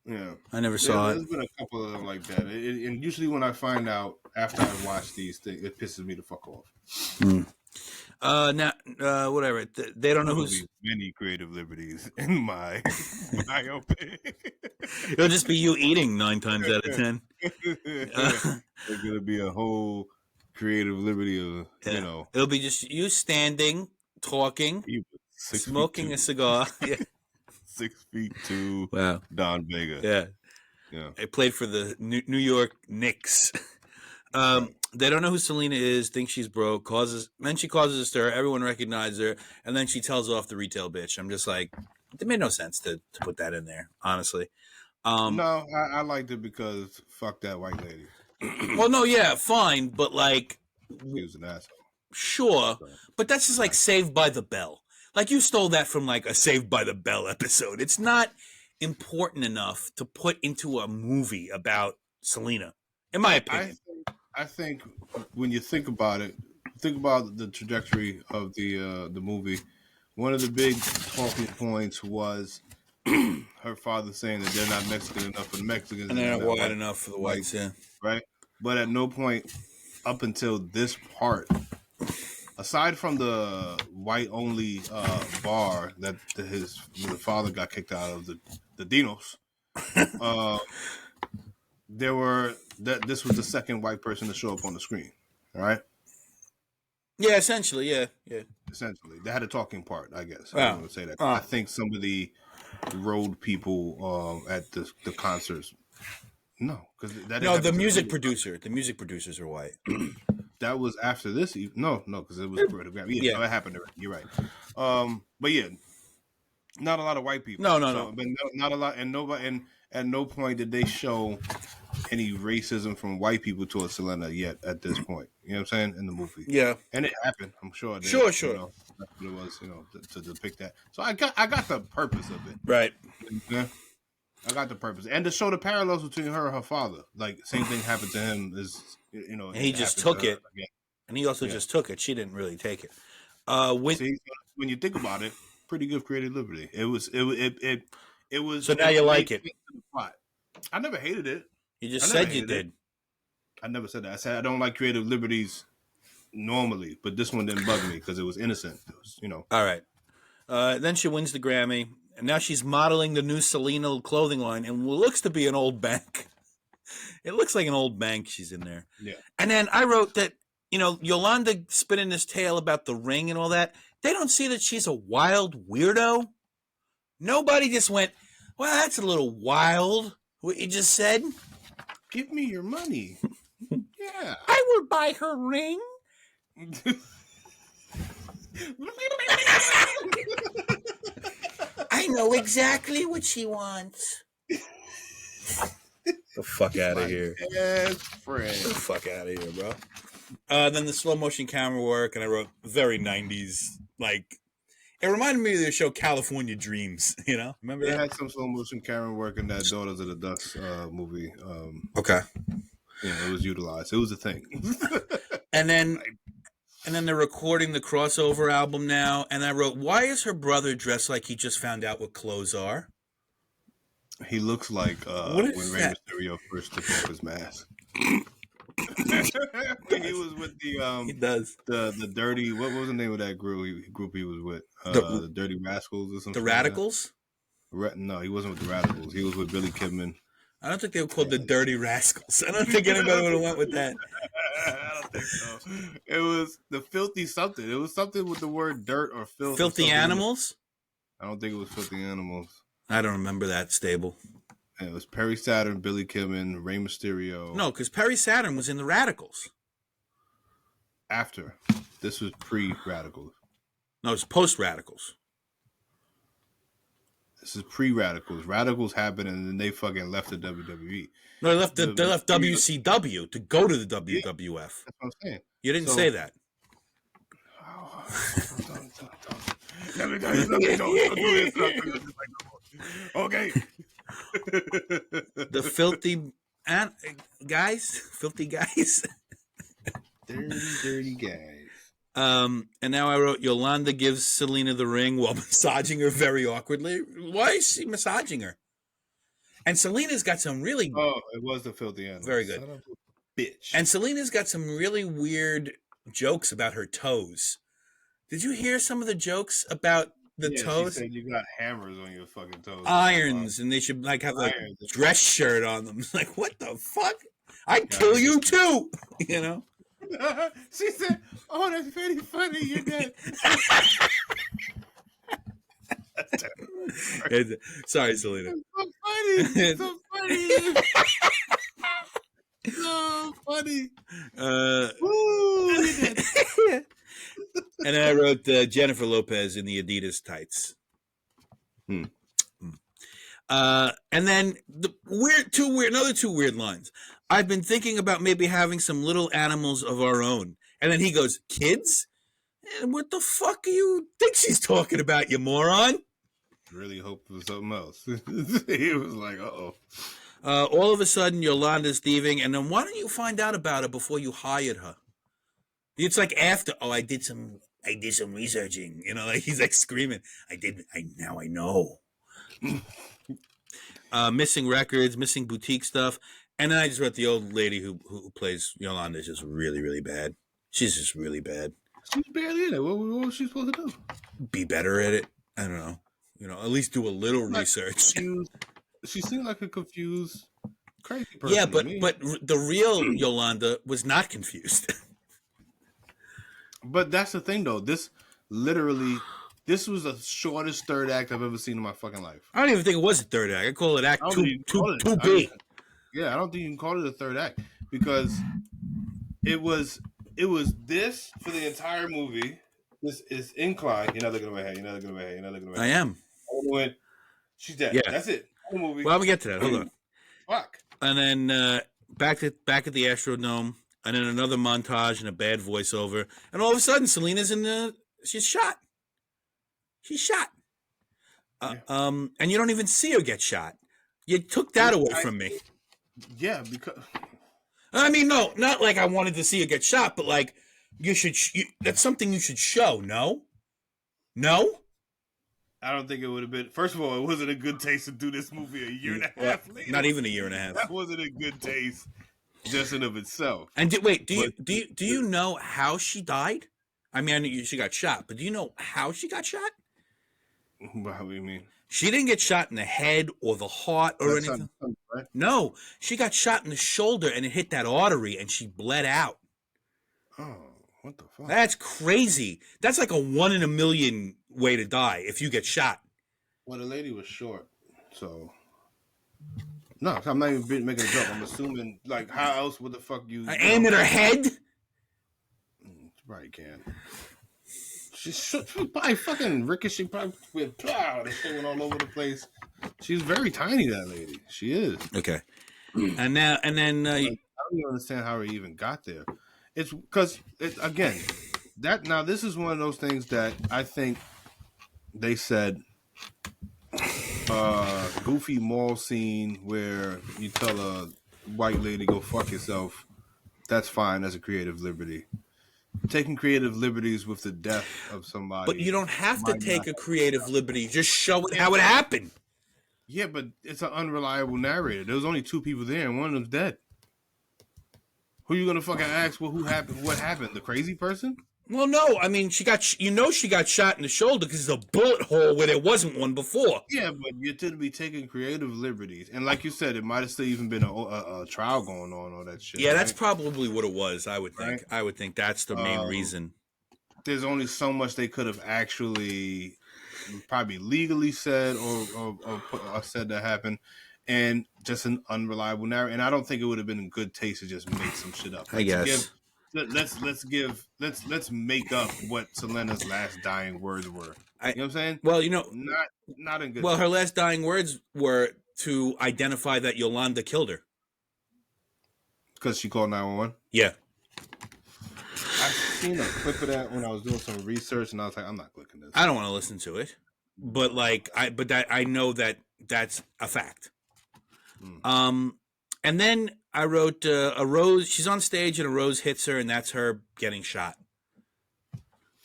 Yeah. I never saw it. There's been a couple of them like that. And usually when I find out after I watch these things, it pisses me the fuck off. Now, whatever. They don't know who's many creative liberties in my biopic. It'll just be you eating 9 times out of 10. There's gonna be a whole creative liberty of you know. It'll be just you standing, talking, smoking a cigar. Yeah. 6'2". Wow. Don Vega. Yeah. I played for the New York Knicks. They don't know who Selena is, think she's broke, then she causes a stir, everyone recognizes her, and then she tells off the retail bitch. I'm just like, it made no sense to put that in there, honestly. No, I liked it because fuck that white lady. Well, no, yeah, fine, but like... He was an asshole. Sure, but that's just like Saved by the Bell. Like, you stole that from like a Saved by the Bell episode. It's not important enough to put into a movie about Selena, in my opinion. I think when you think about it, think about the trajectory of the movie. One of the big talking points was her father saying that they're not Mexican enough for the Mexicans, and they're not white enough for the whites. Yeah, right. But at no point up until this part, aside from the white only bar that the father got kicked out of, the Dinos, this was the second white person to show up on the screen. All right. Yeah, essentially, yeah. Essentially, they had a talking part, I guess. Wow. I want to say that. I think some of the road people at the concerts. No, because the music producer. The music producers are white. That was after this. No, because it was for the Grammy. Yeah, no, it happened already. You're right. But yeah, not a lot of white people. No. But not a lot, and nobody. And at no point did they show any racism from white people towards Selena yet at this point. You know what I'm saying? In the movie. Yeah. And it happened. I'm sure. Sure. You know, that's what it was. You know, to depict that. So I got the purpose of it. Right. Yeah. I got the purpose, and to show the parallels between her and her father. Like same thing happened to him. Is you know, and he just took it, and he also just took it. She didn't really take it. When you think about it, pretty good creative liberty. It was. So now you like it. I never hated it. You just said you did. I never said that. I said I don't like creative liberties normally, but this one didn't bug me because it was innocent. It was, you know. All right. Then she wins the Grammy, and now she's modeling the new Selena clothing line, and what looks to be an old bank. It looks like an old bank she's in there. Yeah. And then I wrote that, you know, Yolanda spinning this tale about the ring and all that. They don't see that she's a wild weirdo. Nobody just went, well, that's a little wild, what you just said. Give me your money. Yeah. I would buy her ring. I know exactly what she wants. The fuck out of here. Yes, friend. The fuck out of here, bro. Then the slow motion camera work, and I wrote very 90s. Like, it reminded me of the show California Dreams, you know? Remember that? They had some slow motion camera work in that Daughters of the Ducks movie. Okay. Yeah, it was utilized. It was a thing. And then they're recording the crossover album now, and I wrote, why is her brother dressed like he just found out what clothes are? He looks like when Rey Mysterio first took off his mask. When he was with the he does the dirty, what was the name of that group he was with? The Dirty Rascals or something. The Radicals? No, he wasn't with the Radicals. He was with Billy Kidman. I don't think they were called the Dirty Rascals. I don't think anybody would have went with that. I don't think so. It was the Filthy something. It was something with the word dirt or filth. Filthy Animals? I don't think it was Filthy Animals. I don't remember that stable. And it was Perry Saturn, Billy Kidman, Rey Mysterio. No, because Perry Saturn was in the Radicals. After. This was pre-Radicals. No, it was post-Radicals. This is pre-Radicals. Radicals happened, and then they fucking left the WWE. No, they left WCW to go to the WWF. Yeah, that's what I'm saying. You didn't say that. Let me tell you something. Don't do this. Okay. The filthy guys. Dirty guys. And now I wrote, Yolanda gives Selena the ring while massaging her very awkwardly. Why is she massaging her? And Selena's got some really... Oh, it was the Filthy Animals. Very good. Bitch. And Selena's got some really weird jokes about her toes. Did you hear some of the jokes about the toes? She said you got hammers on your fucking toes. Irons, and they should like have like a dress shirt on them. Like, what the fuck? I'd kill you too, you know? She said, oh, that's very funny. You're dead. Sorry, Selena. It's so funny. It's so funny. So funny. Ooh, and then I wrote Jennifer Lopez in the Adidas tights. And then another two weird lines. I've been thinking about maybe having some little animals of our own. And then he goes, kids? And what the fuck do you think she's talking about, you moron? Really hope it was something else. He was like, uh-oh. All of a sudden, Yolanda's thieving, and then why don't you find out about it before you hired her? It's like after, I did some researching, you know, like he's like screaming, now I know. Missing records, missing boutique stuff. And then I just wrote the old lady who plays Yolanda is just really, really bad. She's just really bad. She's barely in it. What was she supposed to do? Be better at it. I don't know. At least do a little Like research. confused. She seemed like a confused, crazy Yeah, person to but me. but the real Yolanda was not confused. But that's the thing, though. This was the shortest third act I've ever seen in my fucking life. I don't even think it was a third act. I call it I Act don't Two, think you can two, call it. two B. Yeah, I don't think you can call it a third act because it was this for the entire movie. This is incline. You're not looking at my head. You're not looking at my head. You're not looking at my I head. am. Went, she's dead. Yeah. That's it. The movie. Well, I'm gonna get to that. Hold on. Fuck. And then back at the Astrodome, and then another montage and a bad voiceover, and all of a sudden, Selena's she's shot. She's shot. Yeah. And you don't even see her get shot. You took that away from me. Yeah, because I mean, no, not like I wanted to see her get shot, but like you should. That's something you should show. No. I don't think it would have been. First of all, it wasn't a good taste to do this movie a year and a half later. Not even a year and a half. That wasn't a good taste, just in of itself. And do you know how she died? I mean, I knew she got shot, but do you know how she got shot? What do you mean? She didn't get shot in the head or the heart or anything. Right? No, she got shot in the shoulder and it hit that artery and she bled out. Oh, what the fuck? That's crazy. That's like a 1 in a million way to die if you get shot. Well, the lady was short, so no, I'm not even making a joke. I'm assuming, like, how else would the fuck you Aim at her head? Right, can. She probably fucking ricochet, probably went plow. This shit went all over the place. She's very tiny, that lady. She is. Okay. And then I don't even understand how he even got there. It's because again, this is one of those things that I think they said goofy mall scene where you tell a white lady go fuck yourself. That's fine. That's a creative liberty. Taking creative liberties with the death of somebody. But you don't have to take a creative liberty. Just show it how it happened. Yeah, but it's an unreliable narrator. There was only 2 people there, and one of them's dead. Who you gonna fucking ask? Well, who happened? What happened? The crazy person? Well, no. I mean, she got shot in the shoulder because there's a bullet hole where there wasn't one before. Yeah, but you're to be taking creative liberties, and like you said, it might have still even been a trial going on, all that shit. Yeah, right? that's probably what it was. I would think. Right? I would think that's the main reason. There's only so much they could have actually probably legally said or said that happened, and just an unreliable narrative. And I don't think it would have been in good taste to just make some shit up. I guess. Let's make up what Selena's last dying words were. You know what I'm saying? Well, not in good. Well, her last dying words were to identify that Yolanda killed her because she called 911. Yeah. I seen a clip of that when I was doing some research, and I was like, I'm not clicking this. I don't want to listen to it, but I know that that's a fact. And then I wrote a rose. She's on stage and a rose hits her, and that's her getting shot.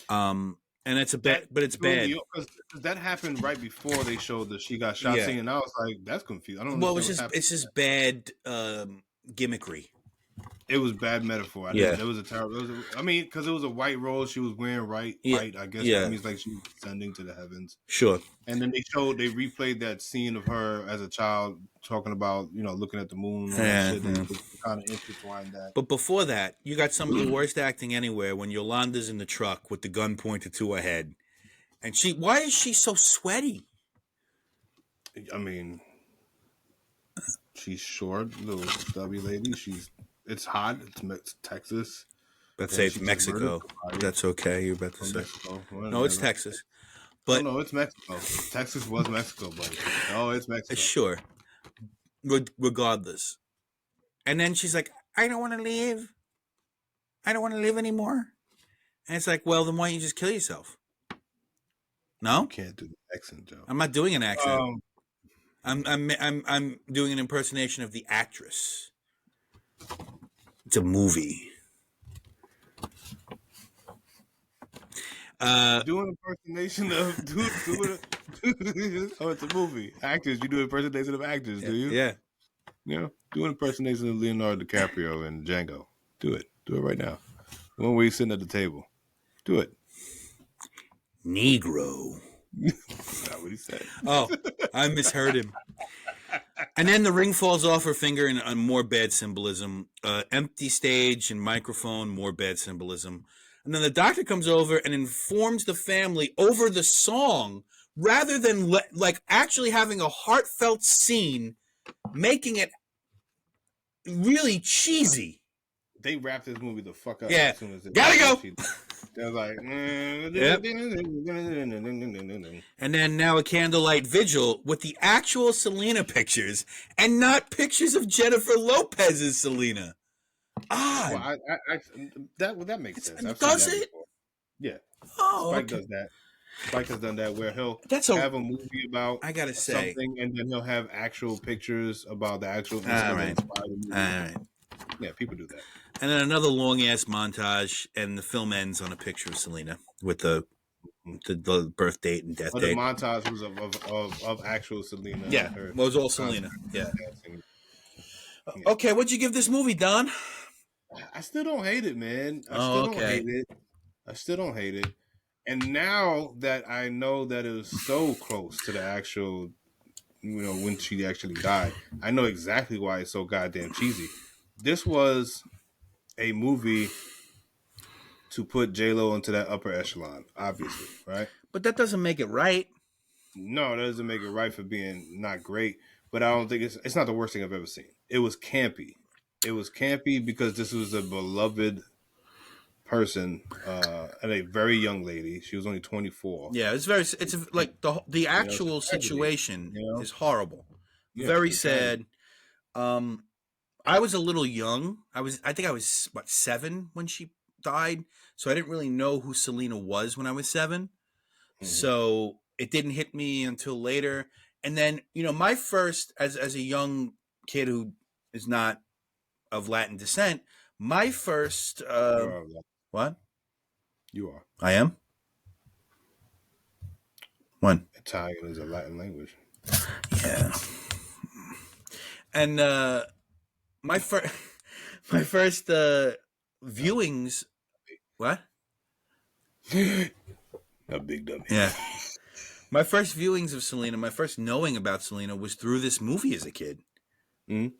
And it's a bad, but it's bad. Because that happened right before they showed the she got shot scene, and I was like, that's confused. I don't know. Well, it's just bad gimmickry. It was bad metaphor. It was a terrible. Because it was a white rose. She was wearing white. I guess that means like she was ascending to the heavens. Sure. And then they replayed that scene of her as a child talking about, looking at the moon and shit, and kind of intertwined that. But before that, you got some of the worst acting anywhere when Yolanda's in the truck with the gun pointed to her head. And why is she so sweaty? I mean, she's short, little stubby lady. It's hot. It's Texas. Let's say it's Mexico. That's okay. You're about to say. Mexico. No, it's Texas. But no, it's Mexico. Texas was Mexico, buddy. No, it's Mexico. Sure. Regardless. And then she's like, I don't want to leave. I don't want to live anymore. And it's like, well, then why don't you just kill yourself? No? You can't do the accent, Joe. I'm not doing an accent. I'm doing an impersonation of the actress. It's a movie. Do an impersonation of it's a movie. Actors, you do an impersonation of actors, do you? Yeah. Do an impersonation of Leonardo DiCaprio and Django. Do it. Do it right now. The one where he's sitting at the table. Do it. Negro. That's not what he said. Oh, I misheard him. And then the ring falls off her finger, and more bad symbolism. Empty stage and microphone, more bad symbolism. And then the doctor comes over and informs the family over the song, rather than like actually having a heartfelt scene, making it really cheesy. They wrapped this movie the fuck up Yeah. as soon as it Gotta go. They was like, Yep. And then now a candlelight vigil with the actual Selena pictures and not pictures of Jennifer Lopez's Selena. Well, that makes sense. I've Does seen that it? before. Yeah. Oh, Spike okay. does that. Spike has done that where he'll That's have a movie about I gotta say. something, and then he'll have actual pictures about the actual incident All that right. inspired the movie. All right. Yeah, people do that. And then another long ass montage, and the film ends on a picture of Selena with the birth date and death The date. montage was of actual Selena. Yeah, her it was all Selena. Yeah. dancing. Okay, what'd you give this movie, Don? I still don't hate it, man. I still don't hate it. And now that I know that it was so close to the actual, when she actually died, I know exactly why it's so goddamn cheesy. This was a movie to put J-Lo into that upper echelon, obviously, right? But that doesn't make it right. No, that doesn't make it right for being not great. But I don't think it's not the worst thing I've ever seen. It was campy. It was campy because this was a beloved person and a very young lady. She was only 24. Yeah, it's like the actual situation is horrible. Yeah, Very sad. I was a little young. I think I was 7 when she died, so I didn't really know who Selena was when I was 7. Mm-hmm. So it didn't hit me until later. And then, my first, as a young kid who is not of Latin descent, my first what? You are. I am? When? Italian is a Latin language. Yeah. And my first viewings. What? A big dummy. Yeah. My first viewings of Selena, my first knowing about Selena was through this movie as a kid. Mm-hmm.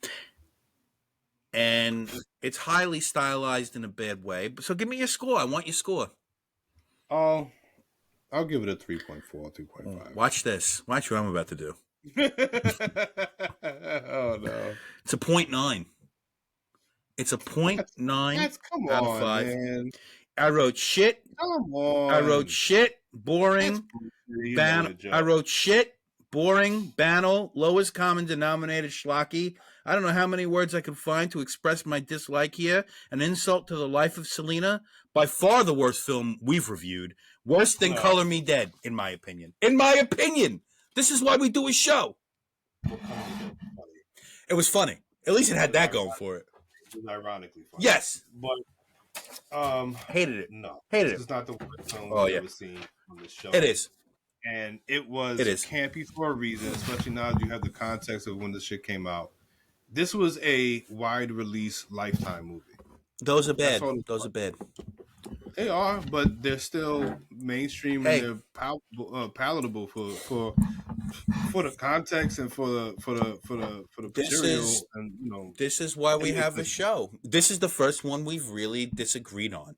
And it's highly stylized in a bad way. So give me your score. I want your score. Oh, I'll give it a 3.4, 3.5. Watch this. Watch what I'm about to do. Oh, no. It's a 0.9. It's a 0.9 come out on, of 5. Man. I wrote shit. Come on. I wrote shit. Boring. I wrote shit. Boring. Banal. Lowest common denominator. Schlocky. I don't know how many words I could find to express my dislike here. An insult to the life of Selena. By far the worst film we've reviewed. Worse than Color Me Dead, in my opinion. In my opinion. This is why we do a show. It was funny. At least it had that going for it. It was ironically funny. Yes. But hated it. No. Hated this it. is not the worst film I've ever seen on this show. It is. And it was campy for a reason, especially now that you have the context of when the shit came out. This was a wide release Lifetime movie. Those are bad. Those are bad. They are, but they're still mainstream and they're palatable for the context and for the material. This is why we have a show. This is the first one we've really disagreed on.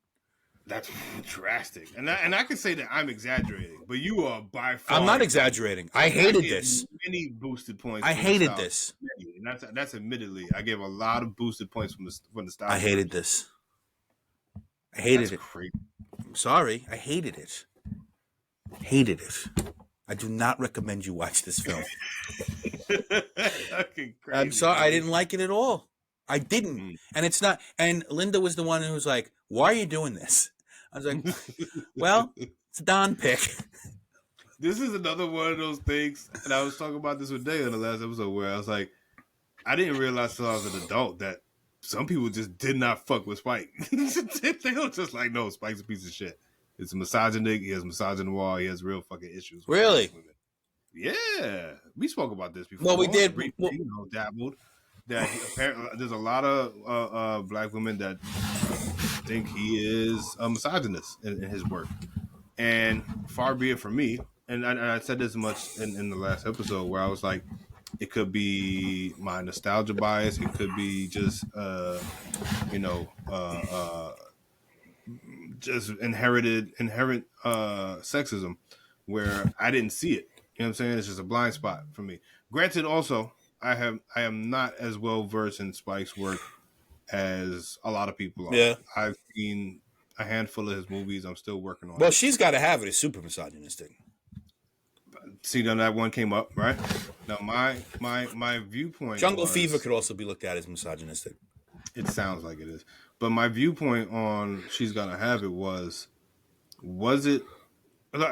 That's drastic, and I can say that I'm exaggerating, but you are by far. I'm not exaggerating. I hated this. Many boosted points. I hated this. And that's admittedly, I gave a lot of boosted points from the start. I hated this. I hated it. Crazy. I'm sorry. I hated it. Hated it. I do not recommend you watch this film. I'm sorry. I didn't like it at all. I didn't. And it's not. And Linda was the one who was like, "Why are you doing this?" I was like, "Well, it's a Don pick." This is another one of those things, and I was talking about this with Day on the last episode where I was like, I didn't realize until I was an adult that some people just did not fuck with Spike. They were just like, no, Spike's a piece of shit. It's a misogynic. He has misogynoir. He has real fucking issues. Really? Yeah. We spoke about this before. Well, we did. Dabbled. That apparently there's a lot of black women that think he is a misogynist in his work. And far be it from me, and I said this much in the last episode where I was like, it could be my nostalgia bias, it could be just you know just inherent sexism where I didn't see it. You know what I'm saying? It's just a blind spot for me. Granted, also I am not as well versed in Spike's work as a lot of people are. Yeah. I've seen a handful of his movies. I'm still working on Well, it. She's Gotta Have It is super misogynistic. See, then that one came up, right? Now my viewpoint Jungle was, Fever could also be looked at as misogynistic. it sounds like it is. But my viewpoint on She's Gotta Have It was it,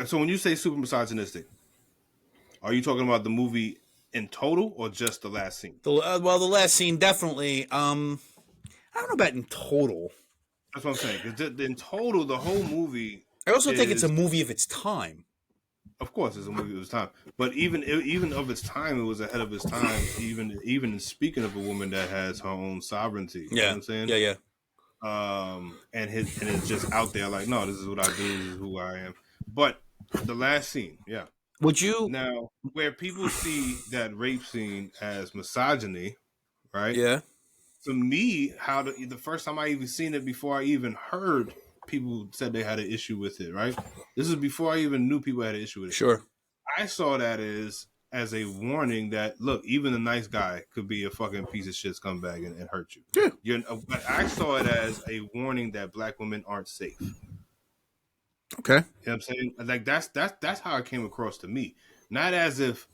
so when you say super misogynistic, are you talking about the movie in total or just the last scene? The last scene definitely. I don't know about in total. That's what I'm saying. Because in total, the whole movie. I also think it's a movie of its time. Of course, it's a movie of its time, but even of its time, it was ahead of its time. Even speaking of a woman that has her own sovereignty, you know what I'm saying? Yeah. And it's just out there like, no, this is what I do, this is who I am. But the last scene, yeah. Would you now where people see that rape scene as misogyny, right? Yeah. To me, how the first time I even seen it, before I even heard people said they had an issue with it, right? This is before I even knew people had an issue with it. Sure. I saw that as a warning that, look, even a nice guy could be a fucking piece of shit scumbag and hurt you. Yeah. But I saw it as a warning that black women aren't safe. Okay. You know what I'm saying? Like that's how it came across to me. Not as if,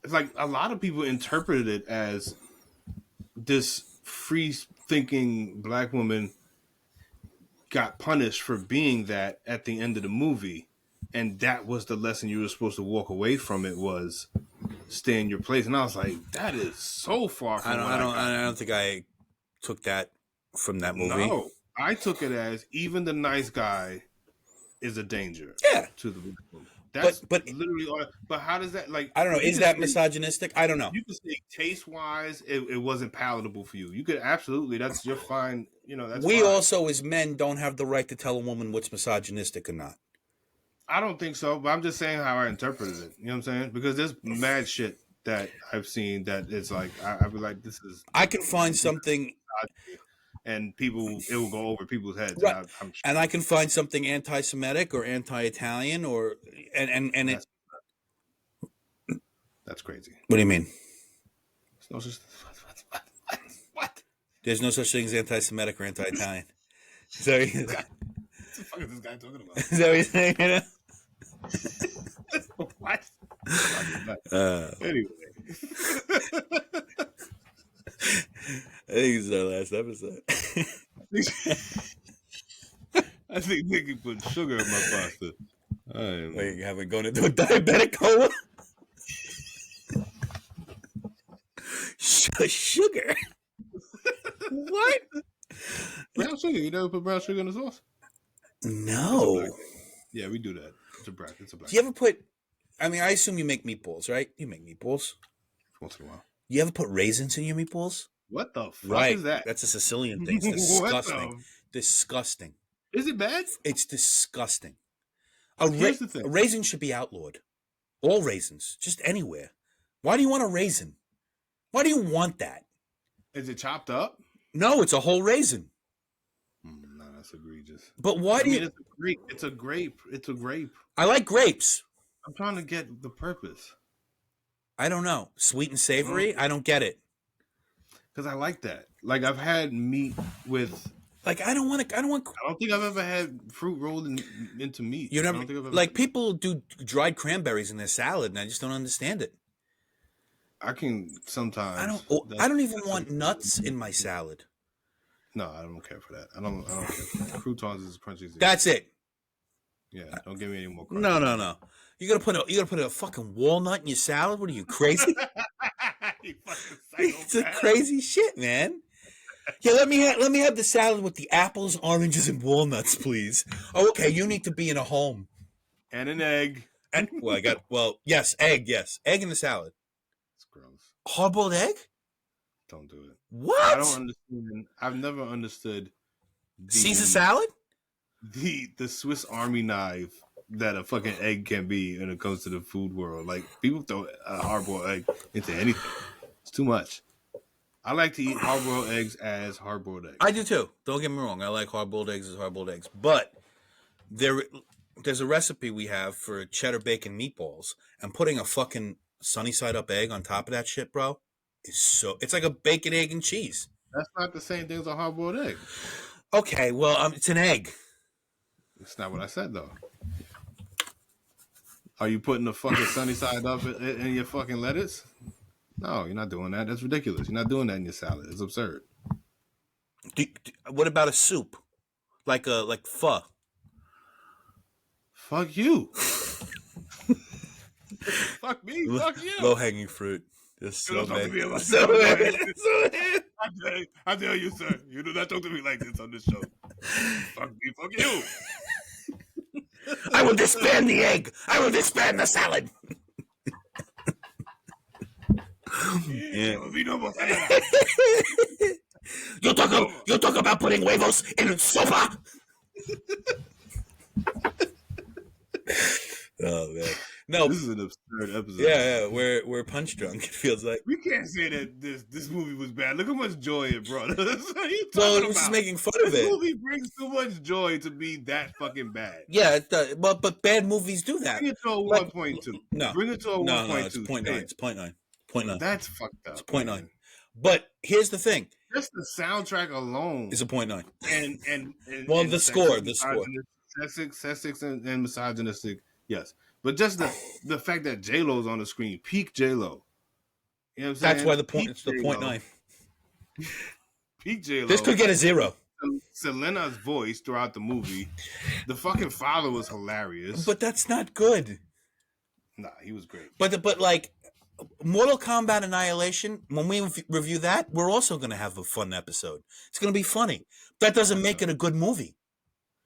it's like a lot of people interpreted it as this free thinking black woman got punished for being that at the end of the movie, and that was the lesson you were supposed to walk away from. It was stay in your place, and I was like, that is so far from. I don't think I took that from that movie. No, I took it as even the nice guy is a danger. Yeah. To the black woman. That's but literally all. But how does that, like? I don't know. Is that misogynistic? I don't know. You could say taste wise, it wasn't palatable for you. You could absolutely. That's your fine. You know, that's. We fine. also, as men, don't have the right to tell a woman what's misogynistic or not. I don't think so, but I'm just saying how I interpreted it. You know what I'm saying? Because there's mad shit that I've seen that it's like I'd be like, this is. I can find something. And it will go over people's heads. Right. I'm sure. And I can find something anti-Semitic or anti-Italian or and it's. That's crazy. What do you mean? No such, what? There's no such thing as anti-Semitic or anti-Italian. So what the fuck is this guy talking about? Is that what you're saying? You know? What? Anyway. I think it's our last episode. I think Nicky put sugar in my pasta. Wait, you haven't gone into a diabetic coma? Sugar? What? Brown sugar. You never put brown sugar in the sauce? No. Yeah, we do that. It's a black. Do you ever put? I mean, I assume you make meatballs, right? You make meatballs once in a while. You ever put raisins in your meatballs? What the fuck is that? That's a Sicilian thing. It's disgusting. Disgusting. Is it bad? It's disgusting. Here's the thing. A raisin should be outlawed. All raisins, just anywhere. Why do you want a raisin? Why do you want that? Is it chopped up? No, it's a whole raisin. No, that's egregious. But why do you? It's a grape. It's a grape. I like grapes. I'm trying to get the purpose. I don't know. Sweet and savory? I don't get it. Because I like that. Like, I've had meat with... Like, I don't think I've ever had fruit rolled into meat. You never... Like, people do dried cranberries in their salad, and I just don't understand it. I can sometimes... I don't even want nuts in my salad. No, I don't care for that. I don't care for that. Croutons is crunchy. That's it. Yeah, don't give me any more crunch. No. You gotta put a fucking walnut in your salad? What are you, crazy? You fucking it's a crazy shit, man. Yeah, let me have the salad with the apples, oranges, and walnuts, please. Oh, okay, you need to be in a home. And an egg. And yes, egg in the salad. It's gross. Hard-boiled egg? Don't do it. What? I don't understand. I've never understood Caesar salad? The Swiss Army knife that a fucking egg can be when it comes to the food world. Like people throw a hard-boiled egg into anything. It's too much. I like to eat hard-boiled eggs as hard-boiled eggs. I do too. Don't get me wrong. I like hard-boiled eggs as hard-boiled eggs. But there's a recipe we have for cheddar bacon meatballs, and putting a fucking sunny side up egg on top of that shit, bro, it's like a bacon, egg, and cheese. That's not the same thing as a hard-boiled egg. Okay, well, it's an egg. That's not what I said though. Are you putting the fucking sunny side up in your fucking lettuce? No, you're not doing that. That's ridiculous. You're not doing that in your salad. It's absurd. What about a soup? Like pho? Fuck you. Fuck me. Fuck you. Low hanging fruit. Just so Talk to me bad. like So that. bad. I tell you, sir. You do not talk to me like this on this show. Fuck me. Fuck you. I will disband the egg. I will disband the salad. Yeah. You talk about putting huevos in sopa. Oh man, no. This is an absurd episode. Yeah, we're punch drunk. It feels like we can't say that this movie was bad. Look how much joy it brought us. Well, it was just making fun of it. This movie brings too much joy to be that fucking bad. Yeah, but bad movies do that. Bring it to a 1.2. No, bring it to a 1.2. No, it's 0.9. It's 0.9. 0.9. That's fucked up. It's 0.9. But here's the thing. Just the soundtrack alone is a 0.9. And well, and the score. Sexist and misogynistic, yes. But just the fact that J-Lo's on the screen, peak J-Lo. You know what I'm saying? That's why it's the 0.9. Peak J-Lo. This could get a 0. Selena's voice throughout the movie. The fucking father was hilarious. But that's not good. Nah, he was great. But like Mortal Kombat Annihilation, when we review that, we're also going to have a fun episode. It's going to be funny. That doesn't make it a good movie.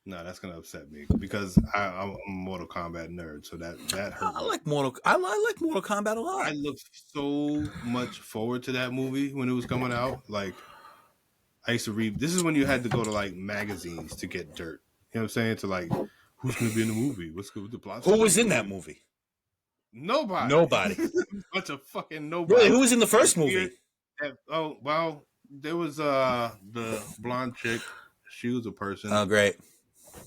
No, that's going to upset me because I'm a Mortal Kombat nerd, so that hurt. I like Mortal Kombat a lot. I looked so much forward to that movie when it was coming out. Like, I used to read. This is when you had to go to like magazines to get dirt. You know what I'm saying? To like, who's going to be in the movie? What's good with the plot? Who was in that movie? Nobody. Bunch of fucking nobody. Really? Who was in the first movie? Oh well, there was the blonde chick. She was a person. Oh, great.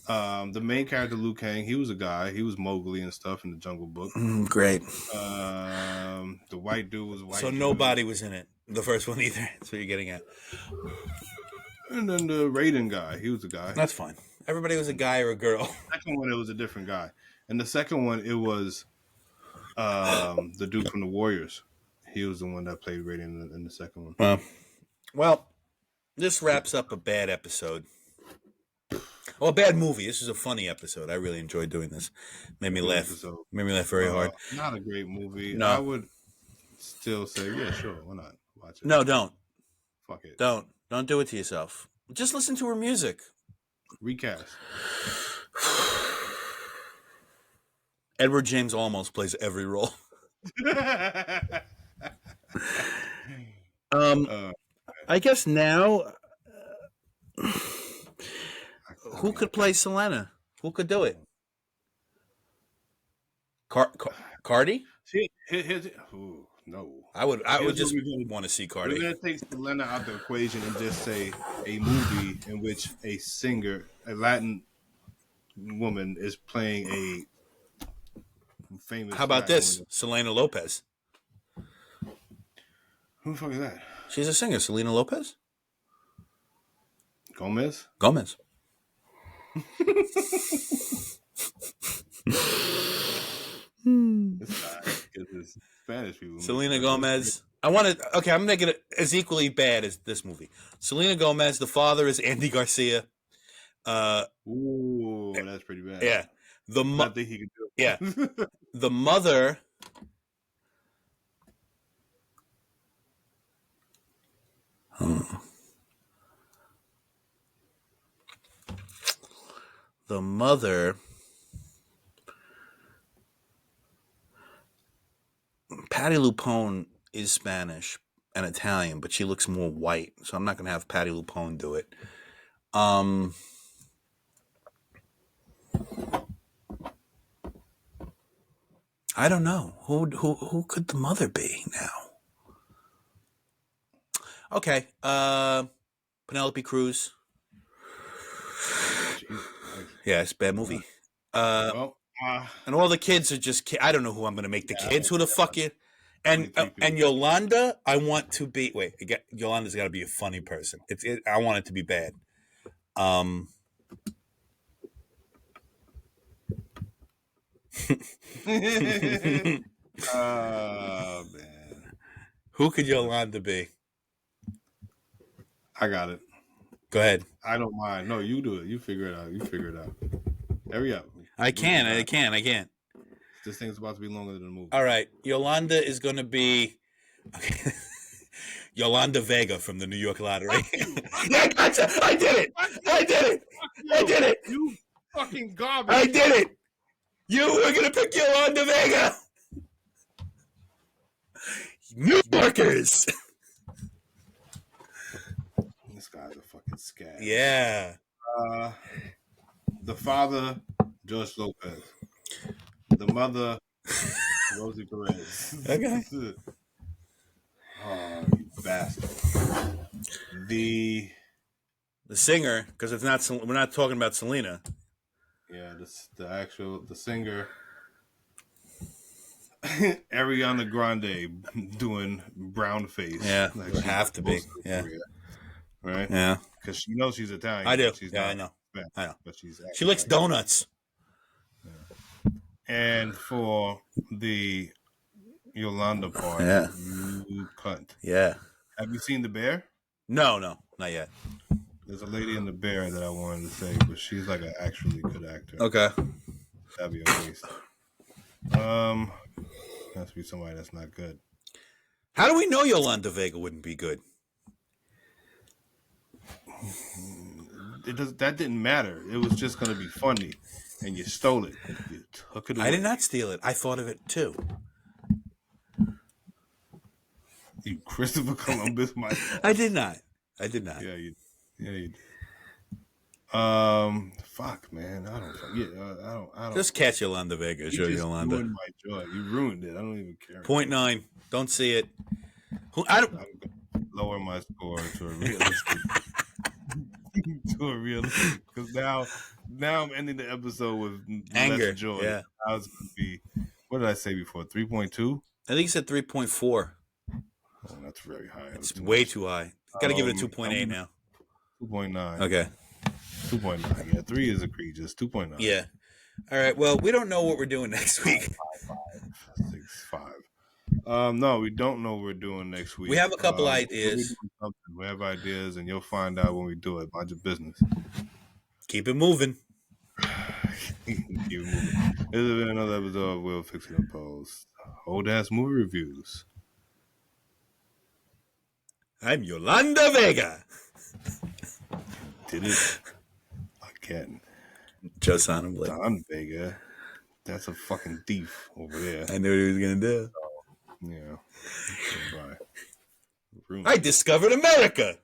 The main character, Liu Kang, he was a guy. He was Mowgli and stuff in the Jungle Book. Great. The white dude was white. So nobody was in it. The first one either. That's what you're getting at. And then the Raiden guy, he was a guy. That's fine. Everybody was a guy or a girl. The second one, it was a different guy. And the second one, it was the dude from the Warriors. He was the one that played Raiden in the second one. Well, this wraps up a bad episode. Well, a bad movie. This is a funny episode. I really enjoyed doing this. Made me laugh. Made me laugh very hard. Not a great movie. No. I would still say, yeah, sure. Why not? Watch it. No, don't. Fuck it. Don't do it to yourself. Just listen to her music. Recast. Edward James Olmos plays every role. I guess now, who could play Selena? Who could do it? Cardi? No. I would just want to see Cardi. We're gonna take Selena out the equation and just say a movie in which a singer, a Latin woman, is playing a famous. How about this? Selena Lopez. Who the fuck is that? She's a singer. Selena Lopez? Gomez. This guy is Spanish people. Selena Gomez. I'm gonna make it as equally bad as this movie. Selena Gomez. The father is Andy Garcia. Ooh, that's pretty bad. Yeah. I think he could do it. Yeah. The mother. The mother. Patti LuPone is Spanish and Italian, but she looks more white, so I'm not going to have Patti LuPone do it. I don't know who could the mother be now. Okay, Penelope Cruz. Jesus Christ. Yeah, it's a bad movie. Well, And all the kids are just. I don't know who I'm going to make the Yeah, kids. Who the fuck you? And 23 people. and Yolanda, I want to be. Wait, Yolanda's got to be a funny person. I want it to be bad. Oh man, Who could Yolanda be? I got it. Go ahead. I don't mind. No, you do it. You figure it out. Hurry up. I can't. This thing's about to be longer than the movie. All right, Yolanda is going to be. Okay. Yolanda Vega from the New York Lottery. Yeah, gotcha. I did it. You fucking garbage. I did it. You were going to pick Yolanda Vega. New Yorkers. This guy's a fucking scab. Yeah. The father, George Lopez. The mother, Rosie Perez. Okay. Oh, you bastard. The singer, because it's not. We're not talking about Selena. Yeah, the singer, Ariana Grande doing brown face. Yeah, like would have to be. Yeah. Right. Yeah. Because she knows she's Italian. I do. She's Yeah, not I know. Spanish, I know. But She licks donuts. Yeah. And for the Yolanda part, Yeah. you cunt. Yeah. Have you seen The Bear? No, not yet. There's a lady in The Bear that I wanted to say, but she's like an actually good actor. Okay. That'd be a waste. Has to be somebody that's not good. How do we know Yolanda Vega wouldn't be good? That didn't matter. It was just going to be funny, and you stole it. You took it away. I did not steal it. I thought of it too. You Christopher Columbus, my. I did not. Yeah, you did. Fuck, man. I don't. Just catch Yolanda Vega. Show Yolanda. Ruined my joy. You ruined it. I don't even care. 0.9. Don't see it. I'm gonna lower my score to a realistic. Because now I'm ending the episode with anger. Less joy. Yeah. I was gonna be. What did I say before? 3.2. I think you said 3.4. Oh, that's very high. It's way too high. Got to give it a 2.8 now. 2.9. Okay. 2.9. Yeah, 3 is egregious. 2.9. Yeah. All right. Well, we don't know what we're doing next week. 5. No, we don't know what we're doing next week. We have a couple ideas. We have ideas, and you'll find out when we do it. Mind your business. Keep it moving. Keep it moving. This has been another episode of Will Fix It and Post. Old ass movie reviews. I'm Yolanda Vega. Did it again. Just on him. Don Vega. That's a fucking thief over there. I knew what he was going to do. Yeah. Goodbye. I discovered America.